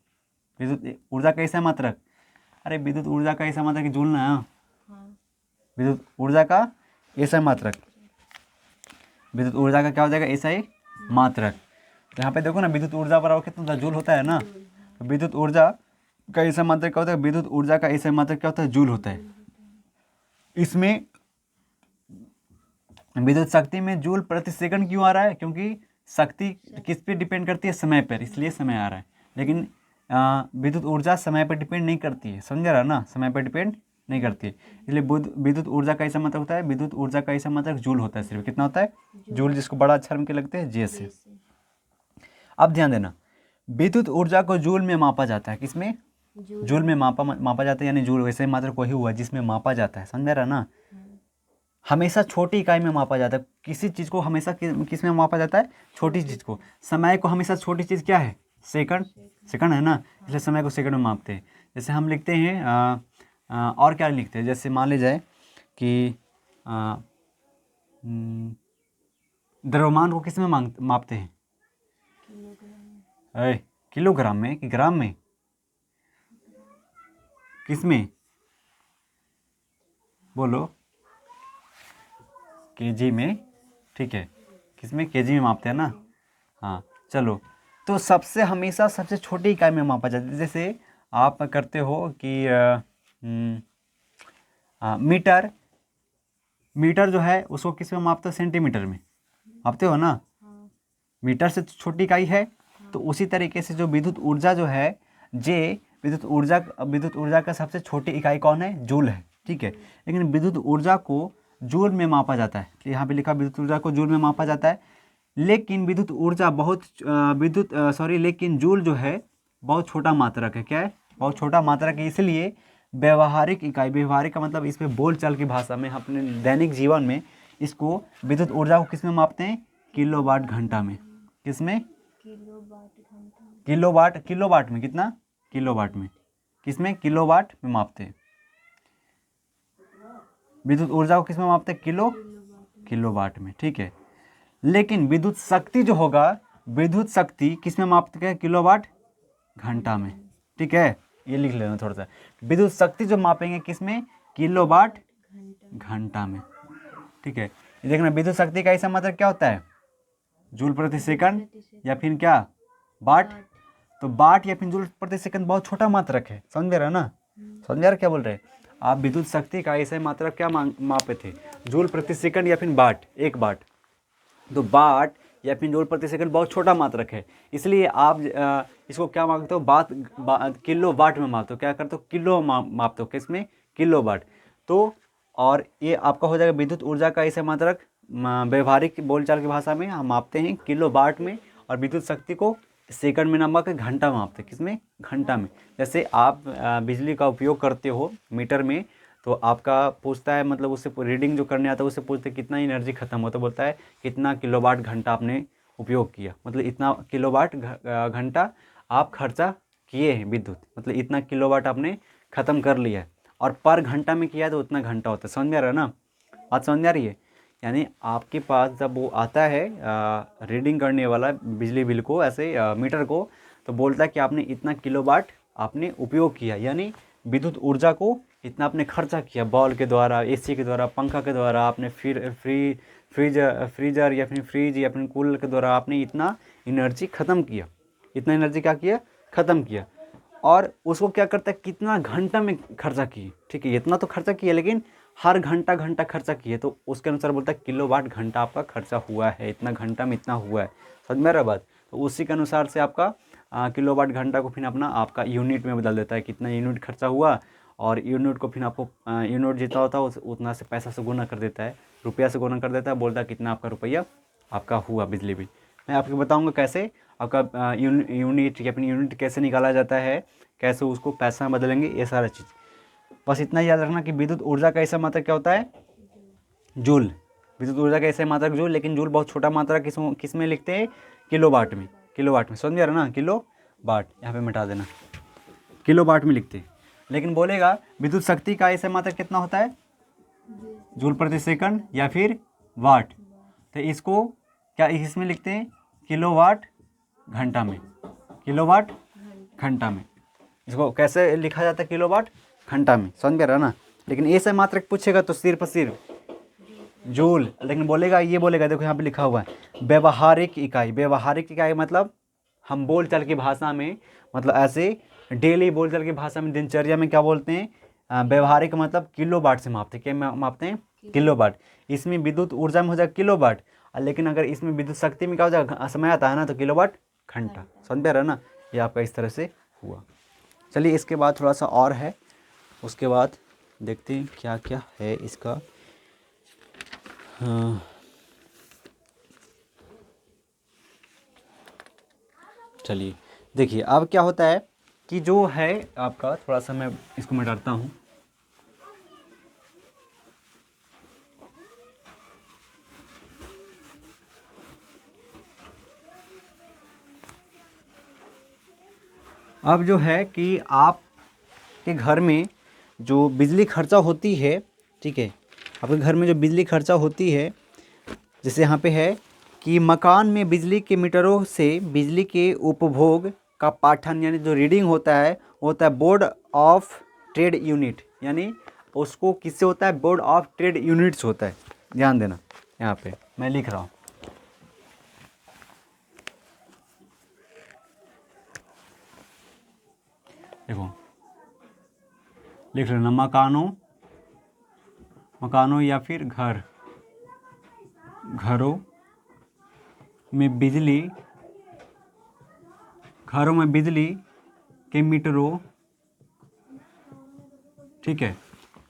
विद्युत ऊर्जा का ऐसा मात्रक, अरे विद्युत ऊर्जा का ऐसा मात्रक जूल ना, विद्युत ऊर्जा का ऐसा मात्रक, विद्युत ऊर्जा का क्या हो जाएगा, ऐसा ही मात्रक। तो यहाँ पे देखो ना, विद्युत ऊर्जा बराबर कितना जूल होता है ना, तो विद्युत ऊर्जा का ऐसा मात्रक क्या होता है, विद्युत ऊर्जा का ऐसा मात्रक क्या होता है, जूल होता है। इसमें विद्युत शक्ति में जूल प्रति सेकंड क्यों आ रहा है, क्योंकि शक्ति किस पे डिपेंड करती है, समय पर, इसलिए समय आ रहा है। लेकिन विद्युत ऊर्जा समय पर डिपेंड नहीं करती है, समझ रहा ना, समय पर डिपेंड नहीं करती है। इसलिए विद्युत ऊर्जा का ऐसा मतलब होता है, विद्युत ऊर्जा का ऐसा मतलब जूल होता है सिर्फ। कितना होता है? जूल, जिसको बड़ा अक्षर के लगते हैं जे से। अब ध्यान देना, विद्युत ऊर्जा को जूल में मापा जाता है। किसमें? जूल में मापा जाता है, यानी जूल वैसे मात्रक वही हुआ जिसमें मापा जाता है, समझ रहा ना। हमेशा छोटी इकाई में मापा जाता है। किसी चीज़ को हमेशा किस में मापा जाता है? छोटी चीज़ को। समय को हमेशा छोटी चीज़ क्या है? सेकंड। सेकंड है ना, इसलिए समय को सेकंड में मापते हैं। जैसे हम लिखते हैं और क्या लिखते हैं, जैसे मान ली जाए कि द्रव्यमान को किस में मापते हैं? किलोग्राम में कि ग्राम में? किस में? बोलो। केजी में, ठीक है। किस में? केजी में मापते हैं ना। हाँ चलो, तो हमेशा सबसे छोटी इकाई में मापा जाता है। जैसे आप करते हो कि मीटर जो है उसको किस में मापते हो? सेंटीमीटर में मापते हो ना। मीटर से छोटी इकाई है। तो उसी तरीके से जो विद्युत ऊर्जा जो है, विद्युत ऊर्जा का सबसे छोटी इकाई कौन है? जूल है, ठीक है। लेकिन विद्युत ऊर्जा को जूल में मापा जाता है। तो यहाँ पे लिखा विद्युत ऊर्जा को जूल में मापा जाता है। लेकिन विद्युत ऊर्जा लेकिन जूल जो है बहुत छोटा मात्रक है। क्या है? बहुत छोटा मात्रक है। इसलिए व्यवहारिक इकाई, व्यवहारिक का मतलब इस पे बोलचाल की भाषा में, अपने दैनिक जीवन में इसको विद्युत ऊर्जा को किस में मापते हैं? किलोवाट घंटा में। किस में? किलोवाट में। कितना? किलोवाट में। किस में? किलोवाट में मापते हैं। विद्युत ऊर्जा को किस में मापते हैं? किलोवाट में, ठीक है। लेकिन विद्युत शक्ति जो होगा, विद्युत शक्ति किस में मापते हैं? किलोवाट घंटा में, ठीक है। ये लिख लेना थोड़ा सा। विद्युत शक्ति जो मापेंगे किस में? किलोवाट घंटा में, ठीक है। ये देखना, विद्युत शक्ति का ऐसा मतलब क्या होता है? जूल प्रति सेकंड या फिर क्या? वाट। तो वाट या फिर जूल प्रति सेकंड बहुत छोटा मात्रक है, समझ में रहा ना। समझ में रहा क्या बोल रहे हैं आप? विद्युत शक्ति का ऐसा मात्रक क्या मापे थे? जूल प्रति सेकंड या फिर वाट, एक वाट। तो वाट या फिर जूल प्रति सेकंड बहुत छोटा मात्रक है। इसलिए आप इसको क्या मापते हो? किलो वाट में मापते हो। क्या करते हो? किलो मापते हो। किसमें? Kilowatt. तो और ये आपका हो जाएगा विद्युत ऊर्जा का ऐसा मात्रक व्यवहारिक बोलचाल की भाषा में हम मापते हैं किलो वाट में, और विद्युत शक्ति को सेकंड में ना माप के घंटा में मापते हैं। किसमें? घंटा में। जैसे आप बिजली का उपयोग करते हो मीटर में, तो आपका पूछता है, मतलब उससे रीडिंग जो करने आता है उससे पूछते हैं कितना एनर्जी खत्म हो, तो बोलता है कितना किलोवाट घंटा आपने उपयोग किया, मतलब इतना किलोवाट घंटा आप खर्चा किए हैं विद्युत, मतलब इतना किलोवाट आपने ख़त्म कर लिया है। और पर घंटा में किया है तो उतना घंटा होता है। समझ में आ रहा है ना? बात समझ में आ रही है? यानी आपके पास जब वो आता है रीडिंग करने वाला बिजली बिल को, ऐसे मीटर को, तो बोलता है कि आपने इतना किलोवाट आपने उपयोग किया, यानी विद्युत ऊर्जा को इतना आपने खर्चा किया। बॉल के द्वारा, एसी के द्वारा, पंखा के द्वारा, आपने फ्रीजर या फिर फ्रिज या फिर कूलर के द्वारा आपने इतना एनर्जी ख़त्म किया। इतना एनर्जी क्या किया? ख़त्म किया। और उसको क्या करता है? कितना घंटा में खर्चा किए, ठीक है। इतना तो खर्चा किया, लेकिन हर घंटा खर्चा किए, तो उसके अनुसार बोलता है किलोवाट घंटा आपका खर्चा हुआ है, इतना घंटा में इतना हुआ है। समझ में आ रहा बात? तो उसी के अनुसार से आपका किलोवाट घंटा को फिर अपना आपका यूनिट में बदल देता है, कितना यूनिट खर्चा हुआ, और यूनिट को फिर आपको यूनिट जितना होता है उतना से पैसा से गुना कर देता है, रुपया से गुना कर देता है, बोलता है कितना आपका रुपया आपका हुआ बिजली बिल। मैं आपको बताऊंगा कैसे आपका यूनिट या फिर यूनिट कैसे निकाला जाता है, कैसे उसको पैसा में बदलेंगे, ये सारा चीज़। बस इतना याद रखना कि विद्युत ऊर्जा का ऐसा मात्रक क्या होता है? जूल। विद्युत ऊर्जा का ऐसा मात्रक जूल, लेकिन जूल बहुत छोटा मात्रा किस में लिखते हैं? किलोवाट में। किलोवाट में, समझ में आ रहा ना? किलो वाट, यहाँ पे मिटा देना, किलोवाट में लिखते हैं। लेकिन बोलेगा विद्युत शक्ति का ऐसा मात्रक कितना होता है? जूल प्रति सेकंड या फिर वाट। तो इसको क्या इसमें लिखते हैं? किलोवाट घंटा में। किलोवाट घंटा में। इसको कैसे लिखा जाता है? किलोवाट घंटा में। समझ में रहा ना? लेकिन ऐसे मात्रक पूछेगा तो सिर्फ जूल। लेकिन बोलेगा, ये बोलेगा, देखो यहाँ पे लिखा हुआ है व्यवहारिक इकाई। व्यवहारिक इकाई मतलब हम बोलचाल की भाषा में, मतलब ऐसे डेली बोलचाल की भाषा में, दिनचर्या में क्या बोलते हैं? व्यवहारिक मतलब किलोवाट से मापते हैं। क्या मापते हैं? किलोवाट। इसमें विद्युत ऊर्जा में हो जाएगा किलोवाट, लेकिन अगर इसमें विद्युत शक्ति में क्या हो जाएगा? समय आता है ना, तो किलोवाट घंटा। समझ में रहा ना? ये आपका इस तरह से हुआ। चलिए इसके बाद थोड़ा सा और है, उसके बाद देखते हैं क्या क्या है इसका। हाँ, चलिए देखिए अब क्या होता है कि जो है आपका, थोड़ा सा मैं इसको मिटाता हूँ। अब जो है कि आपके घर में जो बिजली खर्चा होती है, ठीक है, आपके घर में जो बिजली खर्चा होती है, जैसे यहाँ पे है कि मकान में बिजली के मीटरों से बिजली के उपभोग का पाठन यानी जो रीडिंग होता है वो होता है बोर्ड ऑफ ट्रेड यूनिट, यानी उसको किससे होता है, बोर्ड ऑफ ट्रेड यूनिट्स होता है। ध्यान देना, यहाँ पे मैं लिख रहा हूँ। देखो लिख लेना, मकानों या फिर घरों में बिजली के मीटरों, ठीक है,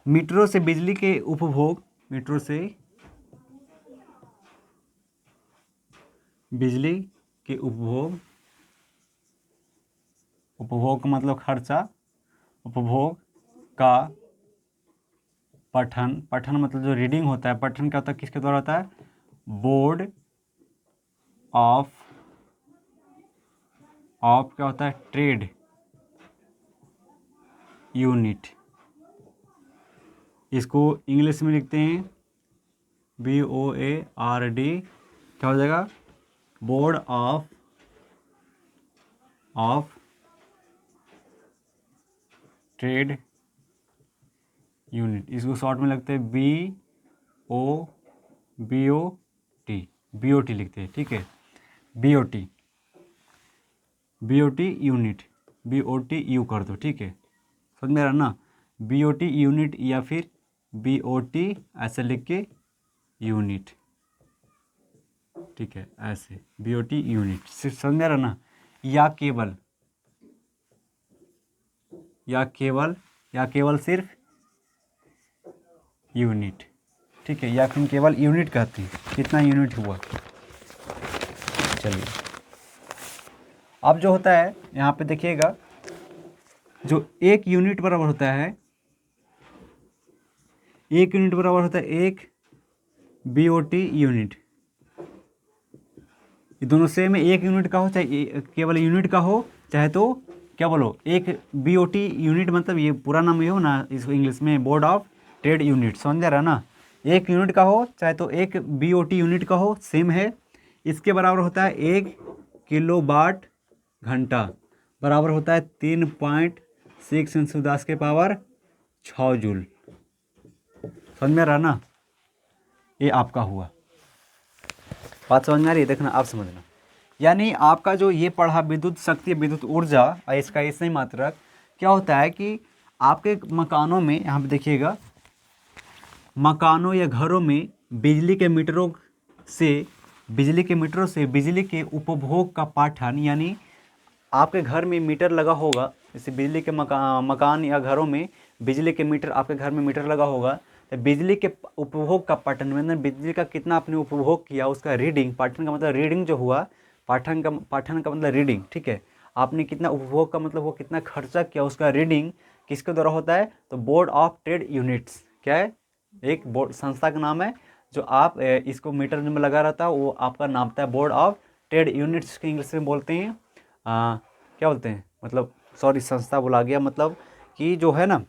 मीटरों से बिजली के उपभोग, मीटरों से बिजली के उपभोग का मतलब खर्चा, उपभोग का पठन मतलब जो रीडिंग होता है, पठन क्या होता है, किसके द्वारा होता है, बोर्ड ऑफ क्या होता है, ट्रेड यूनिट। इसको इंग्लिश में लिखते हैं BOARD, क्या हो जाएगा, बोर्ड ऑफ ट्रेड यूनिट। इसको शॉर्ट में लगते हैं BOT लिखते हैं, ठीक है, BOT यूनिट, BOTU कर दो, ठीक है, समझ में आ रहा ना, BOT यूनिट या फिर BOT ऐसे लिख के यूनिट, ठीक है, ऐसे BOT यूनिट, सिर्फ समझ में आ रहा ना, या केवल सिर्फ यूनिट, ठीक है, या फिर केवल यूनिट कहते हैं, कितना यूनिट हुआ। चलिए अब जो होता है यहाँ पे देखिएगा, जो एक यूनिट बराबर होता है, एक BOT यूनिट। ये दोनों सेम है, एक यूनिट का हो चाहे केवल यूनिट का हो, चाहे तो क्या बोलो, एक BOT यूनिट, मतलब ये पूरा नाम ये हो ना, इसको इंग्लिश में बोर्ड ऑफ ट्रेड यूनिट, समझ जा रहा ना, एक यूनिट का हो चाहे तो एक BOT यूनिट का हो, सेम है। इसके बराबर होता है 1 किलोवाट घंटा, बराबर होता है 3.6 × 10⁻6 जूल। समझ में आ रहा ना, ये आपका हुआ। बात समझ में आ रही है, देखना आप समझना, यानी आपका जो ये पढ़ा विद्युत शक्ति, विद्युत ऊर्जा, इसका ऐसे ही मात्रक क्या होता है कि आपके मकानों में, यहाँ पे देखिएगा, मकानों या घरों में बिजली के मीटरों से बिजली के उपभोग का पाठन, यानी आपके घर में मीटर लगा होगा, जैसे बिजली के मकान या घरों में बिजली के मीटर, आपके घर में मीटर लगा होगा, तो बिजली के उपभोग का पाठन मतलब बिजली का कितना आपने उपभोग किया, उसका रीडिंग, पाठन का मतलब रीडिंग जो हुआ, पाठन का मतलब रीडिंग, ठीक है, आपने कितना उपभोग का मतलब वो कितना खर्चा किया, उसका रीडिंग किसके द्वारा होता है, तो बोर्ड ऑफ ट्रेड यूनिट्स, क्या है, एक बोर्ड संस्था का नाम है, जो आप इसको मीटर में लगा रहता है, वो आपका नाम होता है बोर्ड ऑफ ट्रेड यूनिट्स, के इंग्लिश में बोलते हैं क्या बोलते हैं, मतलब सॉरी संस्था बुला गया, मतलब कि जो है ना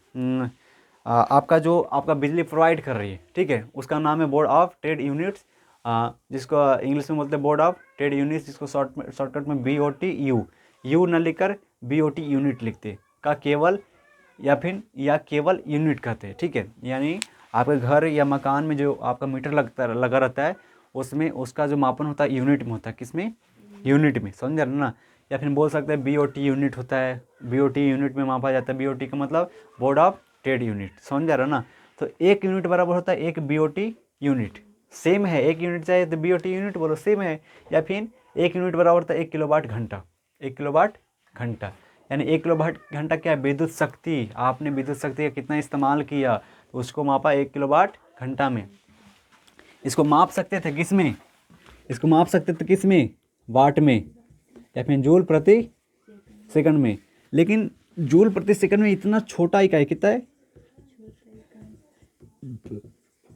आपका बिजली प्रोवाइड कर रही है, ठीक है, उसका नाम है बोर्ड ऑफ ट्रेड यूनिट्स, जिसको इंग्लिश में बोलते हैं बोर्ड ऑफ ट्रेड यूनिट्स, जिसको शॉर्टकट में BOTU, यू न लिखकर BOT यूनिट लिखते का केवल या केवल यूनिट कहते हैं, ठीक है, यानी आपके घर या मकान में जो आपका मीटर लगा रहता है, उसमें उसका जो मापन होता है यूनिट में होता है, किसमें, यूनिट में, समझ रहे ना, या फिर बोल सकते हैं BOT यूनिट होता है, BOT यूनिट में मापा जाता है, BOT का मतलब बोर्ड ऑफ ट्रेड यूनिट, समझ जा रहा ना, तो एक यूनिट बराबर होता है एक BOT यूनिट, सेम है, एक यूनिट चाहे तो BOT यूनिट बोलो, सेम है, या फिर एक यूनिट बराबर होता है 1 किलोवाट घंटा, 1 किलोवाट घंटा, यानी 1 किलोवाट घंटा क्या है, विद्युत शक्ति। आपने विद्युत शक्ति का कितना इस्तेमाल किया तो उसको मापा 1 किलोवाट घंटा में। इसको माप सकते थे किस में, इसको माप सकते थे किस में, वाट में या फिर जूल प्रति सेकंड में। लेकिन जूल प्रति सेकंड में इतना छोटा इकाई कितना है,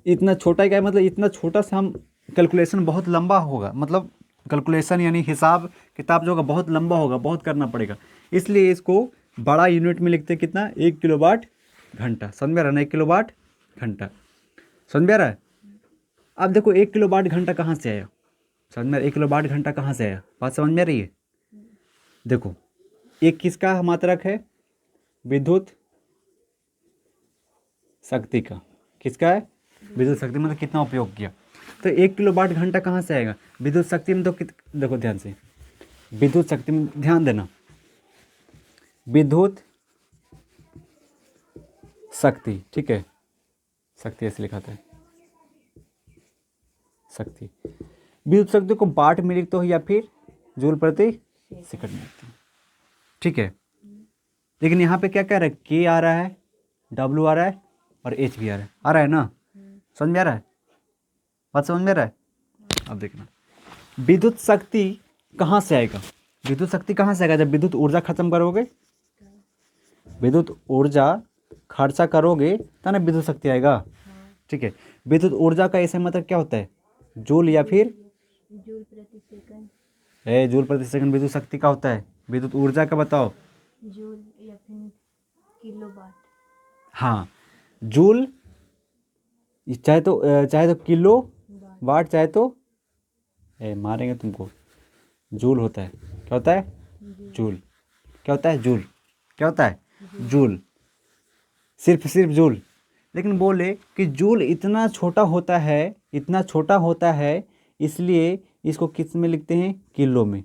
इतना छोटा इकाई मतलब इतना छोटा से हम कैलकुलेशन बहुत लंबा होगा, मतलब कैलकुलेशन यानी हिसाब किताब जो होगा बहुत लंबा होगा, बहुत करना पड़ेगा। इसलिए इसको बड़ा यूनिट में लिखते हैं कितना, 1 किलोवाट घंटा। समझ में आ रहा है ना, 1 किलोवाट घंटा। समझ में आ रहा है। अब देखो 1 किलोवाट घंटा कहाँ से आया, समझ में 1 किलोवाट घंटा कहाँ से आया, बात समझ में आ रही है। देखो एक किसका मात्रक है, विद्युत शक्ति का। किसका है, विद्युत शक्ति, मतलब कितना उपयोग किया। तो 1 किलोवाट घंटा कहाँ से आएगा, विद्युत शक्ति में तो देखो ध्यान से, विद्युत शक्ति में ध्यान देना, विद्युत शक्ति, ठीक है, शक्ति ऐसे लिखा था, शक्ति। विद्युत शक्ति को वाट में लिखते हो या फिर जूल प्रति सेकंड में लिखते हो, ठीक है। लेकिन यहाँ पे क्या कह रहा है, के आ रहा है, डब्ल्यू आ रहा है और एच भी आ रहा है ना, समझ में आ रहा है, बात समझ में आ रहा है। अब देखना विद्युत शक्ति कहाँ से आएगा, विद्युत शक्ति कहाँ से आएगा, जब विद्युत ऊर्जा खत्म करोगे, विद्युत ऊर्जा खर्चा करोगे तब ना विद्युत शक्ति आएगा, ठीक है। विद्युत ऊर्जा का ऐसा मतलब क्या होता है, जूल या फिर जूल प्रति सेकंड, जूल प्रति सेकंड विद्युत शक्ति का होता है। विद्युत ऊर्जा का बताओ, जूल या फिर किलोवाट। हाँ जूल, चाहे तो किलो वाट, चाहे तो मारेंगे तुमको, जूल होता है, क्या होता है, जूल, क्या होता है, जूल, क्या होता है, जूल, सिर्फ जूल। लेकिन बोले कि जूल इतना छोटा होता है, इतना छोटा होता है, इसलिए इसको किस में लिखते हैं, किलो में,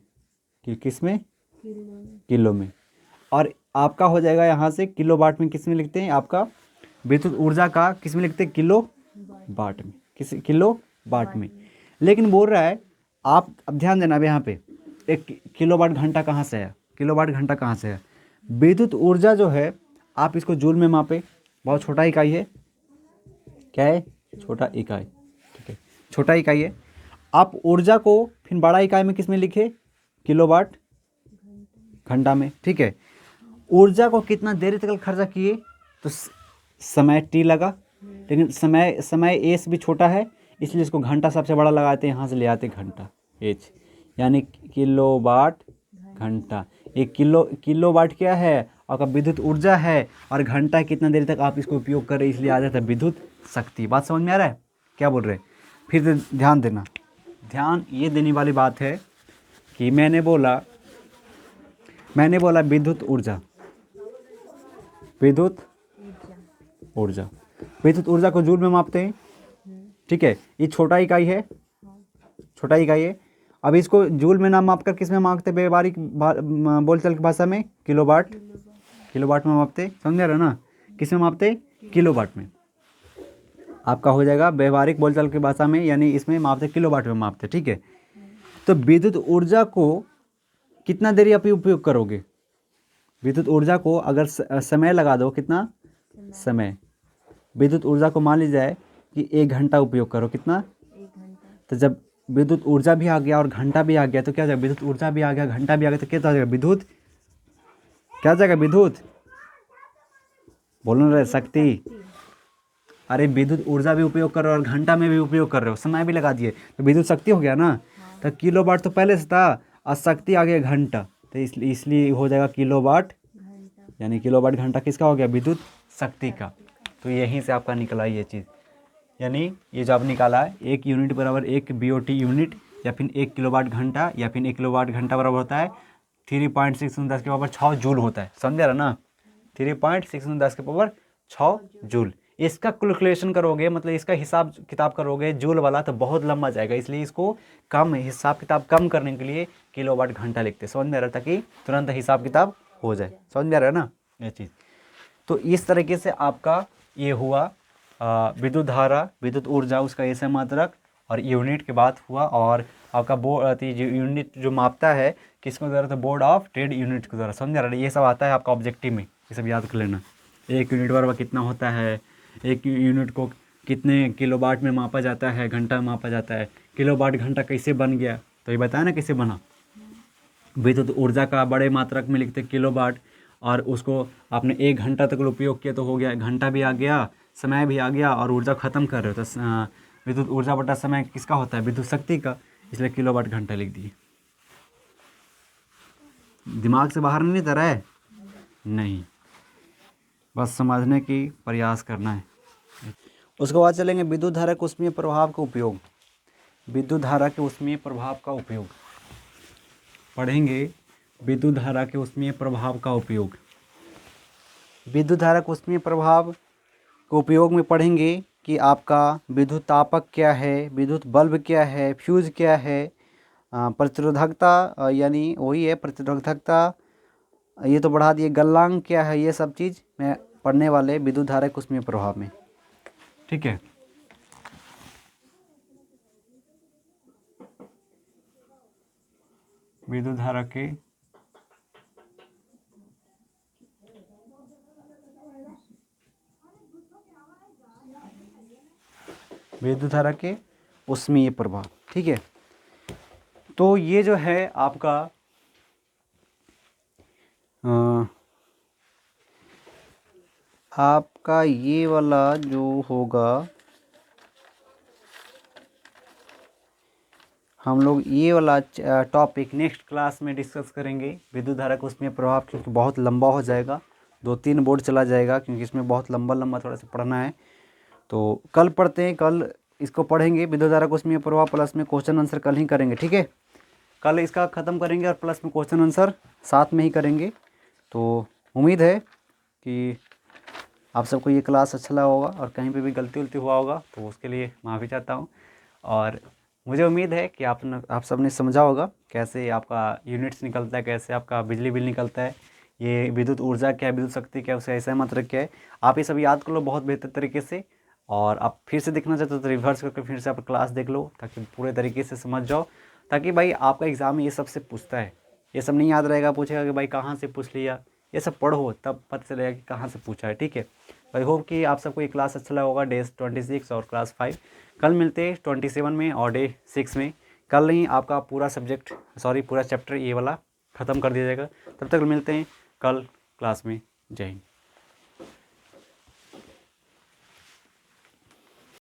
किस में, किलो में। और आपका हो जाएगा यहाँ से किलोवाट में, किस में लिखते हैं, आपका विद्युत ऊर्जा का किस में लिखते हैं, किलो वाट में, किस किलो वाट में। लेकिन बोल रहा है, आप अब ध्यान देना अब यहाँ पे, एक किलोवाट घंटा कहाँ से आया, किलोवाट घंटा कहाँ से आया। विद्युत ऊर्जा जो है आप इसको जूल में मापे, बहुत छोटा इकाई है, क्या है, छोटा इकाई, ठीक है, छोटा इकाई है। आप ऊर्जा को फिर बड़ा इकाई में किस में लिखे, किलोवाट घंटा में, ठीक है। ऊर्जा को कितना देर तक खर्चा किए, तो समय टी लगा, लेकिन समय एस भी छोटा है, इसलिए इसको घंटा सबसे बड़ा लगाते हैं, यहाँ से ले आते घंटा एच, यानी किलोवाट घंटा। एक किलोवाट क्या है, आपका विद्युत ऊर्जा है, और घंटा कितना देर तक आप इसको उपयोग कर रहे हैं, इसलिए आ जाता है विद्युत शक्ति। बात समझ में आ रहा है, क्या बोल रहे हैं। फिर ध्यान देना, ध्यान ये देने वाली बात है कि मैंने बोला विद्युत ऊर्जा, विद्युत ऊर्जा, विद्युत ऊर्जा को जूल में मापते हैं, ठीक है। ये छोटा इकाई है, छोटा इकाई है। अब इसको जूल में ना मापकर किस में मापते, व्यवहारिक बोलचाल की भाषा में किलोवाट, किलोवाट में मापते, समझ रहे ना, किस में मापते, किलोवाट में। आपका हो जाएगा व्यवहारिक बोलचाल की भाषा में, यानी इसमें मापते किलोवाट में मापते, ठीक है। तो विद्युत ऊर्जा को कितना देरी आप उपयोग करोगे, विद्युत ऊर्जा को अगर समय लगा दो, कितना समय, विद्युत ऊर्जा को मान ली जाए कि 1 घंटा उपयोग करो, कितना, 1 घंटा। तो जब विद्युत ऊर्जा भी आ गया और घंटा भी आ गया तो क्या हो जाएगा, विद्युत ऊर्जा भी आ गया, घंटा भी आ गया, तो क्या हो जाएगा, विद्युत, क्या हो जाएगा, विद्युत, बोलो ना, शक्ति। अरे विद्युत ऊर्जा भी उपयोग कर रहे हो और घंटा में भी उपयोग कर रहे हो, समय भी लगा दिए, तो विद्युत शक्ति हो गया ना। तो किलोवाट तो पहले से था और शक्ति आ गया घंटा, तो इसलिए हो जाएगा किलोवाट घंटा, यानी किलोवाट घंटा किसका हो गया, विद्युत शक्ति का। तो यहीं से आपका निकला ये चीज़, यानी ये जो आप निकाला है 1 यूनिट बराबर 1 BOT यूनिट, या फिर 1 किलोवाट घंटा, या फिर 1 किलोवाट घंटा बराबर होता है 3.6 के पावर 6 जूल होता है, समझ रहा ना, 3.6 के पावर 6 जूल। इसका कैलकुलेशन करोगे, मतलब इसका हिसाब किताब करोगे जूल वाला, तो बहुत लंबा जाएगा, इसलिए इसको कम हिसाब किताब कम करने के लिए किलोवाट घंटा लिखते, समझ में आ रहा, ताकि तुरंत हिसाब किताब हो जाए, समझ में आ रहा है ना ये चीज़। तो इस तरीके से आपका ये हुआ विद्युत धारा, विद्युत ऊर्जा, उसका ऐसा मात्रक और यूनिट के बात हुआ, और आपका बोर्ड जो यूनिट जो मापता है किसको द्वारा, तो बोर्ड ऑफ ट्रेड यूनिट के द्वारा। समझ रहा है, ये सब आता है आपका ऑब्जेक्टिव में, ये सब याद कर लेना। एक यूनिट बराबर कितना होता है, एक यूनिट को कितने किलोवाट में मापा जाता है, घंटा में मापा जाता है, किलोवाट घंटा कैसे बन गया, तो ये बताया ना कैसे बना। विद्युत ऊर्जा का बड़े मात्रक में लिखते किलोवाट, और उसको आपने 1 घंटा तक उपयोग किया तो हो गया, घंटा भी आ गया, समय भी आ गया, और ऊर्जा खत्म कर रहे हो तो विद्युत ऊर्जा बटा समय किसका होता है, विद्युत शक्ति का, इसलिए किलोवाट घंटा लिख दिए। दिमाग से बाहर नहीं तरह है, नहीं, बस समझने की प्रयास करना है। उसके बाद चलेंगे विद्युत धारा के ऊष्मीय प्रभाव का उपयोग। विद्युत धारा के ऊष्मीय प्रभाव का उपयोग पढ़ेंगे। विद्युत धारा के ऊष्मीय प्रभाव का उपयोग, विद्युत धारा के ऊष्मीय प्रभाव के उपयोग में पढ़ेंगे कि आपका विद्युत तापक क्या है, विद्युत बल्ब क्या है, फ्यूज क्या है, प्रतिरोधकता यानी वही है प्रतिरोधकता, ये तो बढ़ा दिए, गलनांक क्या है, ये सब चीज़ मैं पढ़ने वाले विद्युत धारा के ऊष्मीय प्रभाव में। ठीक है, विद्युत धारा के ऊष्मीय प्रभाव। ठीक है, तो ये जो है आपका ये वाला जो होगा, हम लोग ये वाला टॉपिक नेक्स्ट क्लास में डिस्कस करेंगे, विद्युत धारा का ऊष्मीय प्रभाव, क्योंकि बहुत लंबा हो जाएगा, 2-3 बोर्ड चला जाएगा, क्योंकि इसमें बहुत लंबा थोड़ा सा पढ़ना है। तो कल पढ़ते हैं, कल इसको पढ़ेंगे विद्युत धारा का ऊष्मीय प्रभाव, प्लस में क्वेश्चन आंसर कल ही करेंगे। ठीक है, कल इसका ख़त्म करेंगे और प्लस में क्वेश्चन आंसर साथ में ही करेंगे। तो उम्मीद है कि आप सबको ये क्लास अच्छा लगा होगा, और कहीं पे भी गलती उलती हुआ होगा तो उसके लिए माफ़ी चाहता हूँ। और मुझे उम्मीद है कि आप सब ने समझा होगा कैसे आपका यूनिट्स निकलता है, कैसे आपका बिजली बिल निकलता है, ये विद्युत ऊर्जा क्या है, विद्युत शक्ति क्या है, उससे ऐसा मात्रक क्या है, आप ये सब याद कर लो बहुत बेहतर तरीके से। और आप फिर से देखना चाहते हो तो रिवर्स करके फिर से आप क्लास देख लो, ताकि पूरे तरीके से समझ जाओ, ताकि भाई आपका एग्ज़ाम में ये सब से पूछता है, ये सब नहीं याद रहेगा, पूछेगा कि भाई कहाँ से पूछ लिया, ये सब पढ़ो तब पता चलेगा कि कहाँ से पूछा है। ठीक है, आई होप कि आप सबको ये क्लास अच्छा लगा होगा, डे 26 और क्लास 5। कल मिलते हैं 27 में और डे 6 में। कल नहीं आपका पूरा पूरा चैप्टर ये वाला ख़त्म कर दिया जाएगा। तब तक मिलते हैं कल क्लास में। जय हिंद।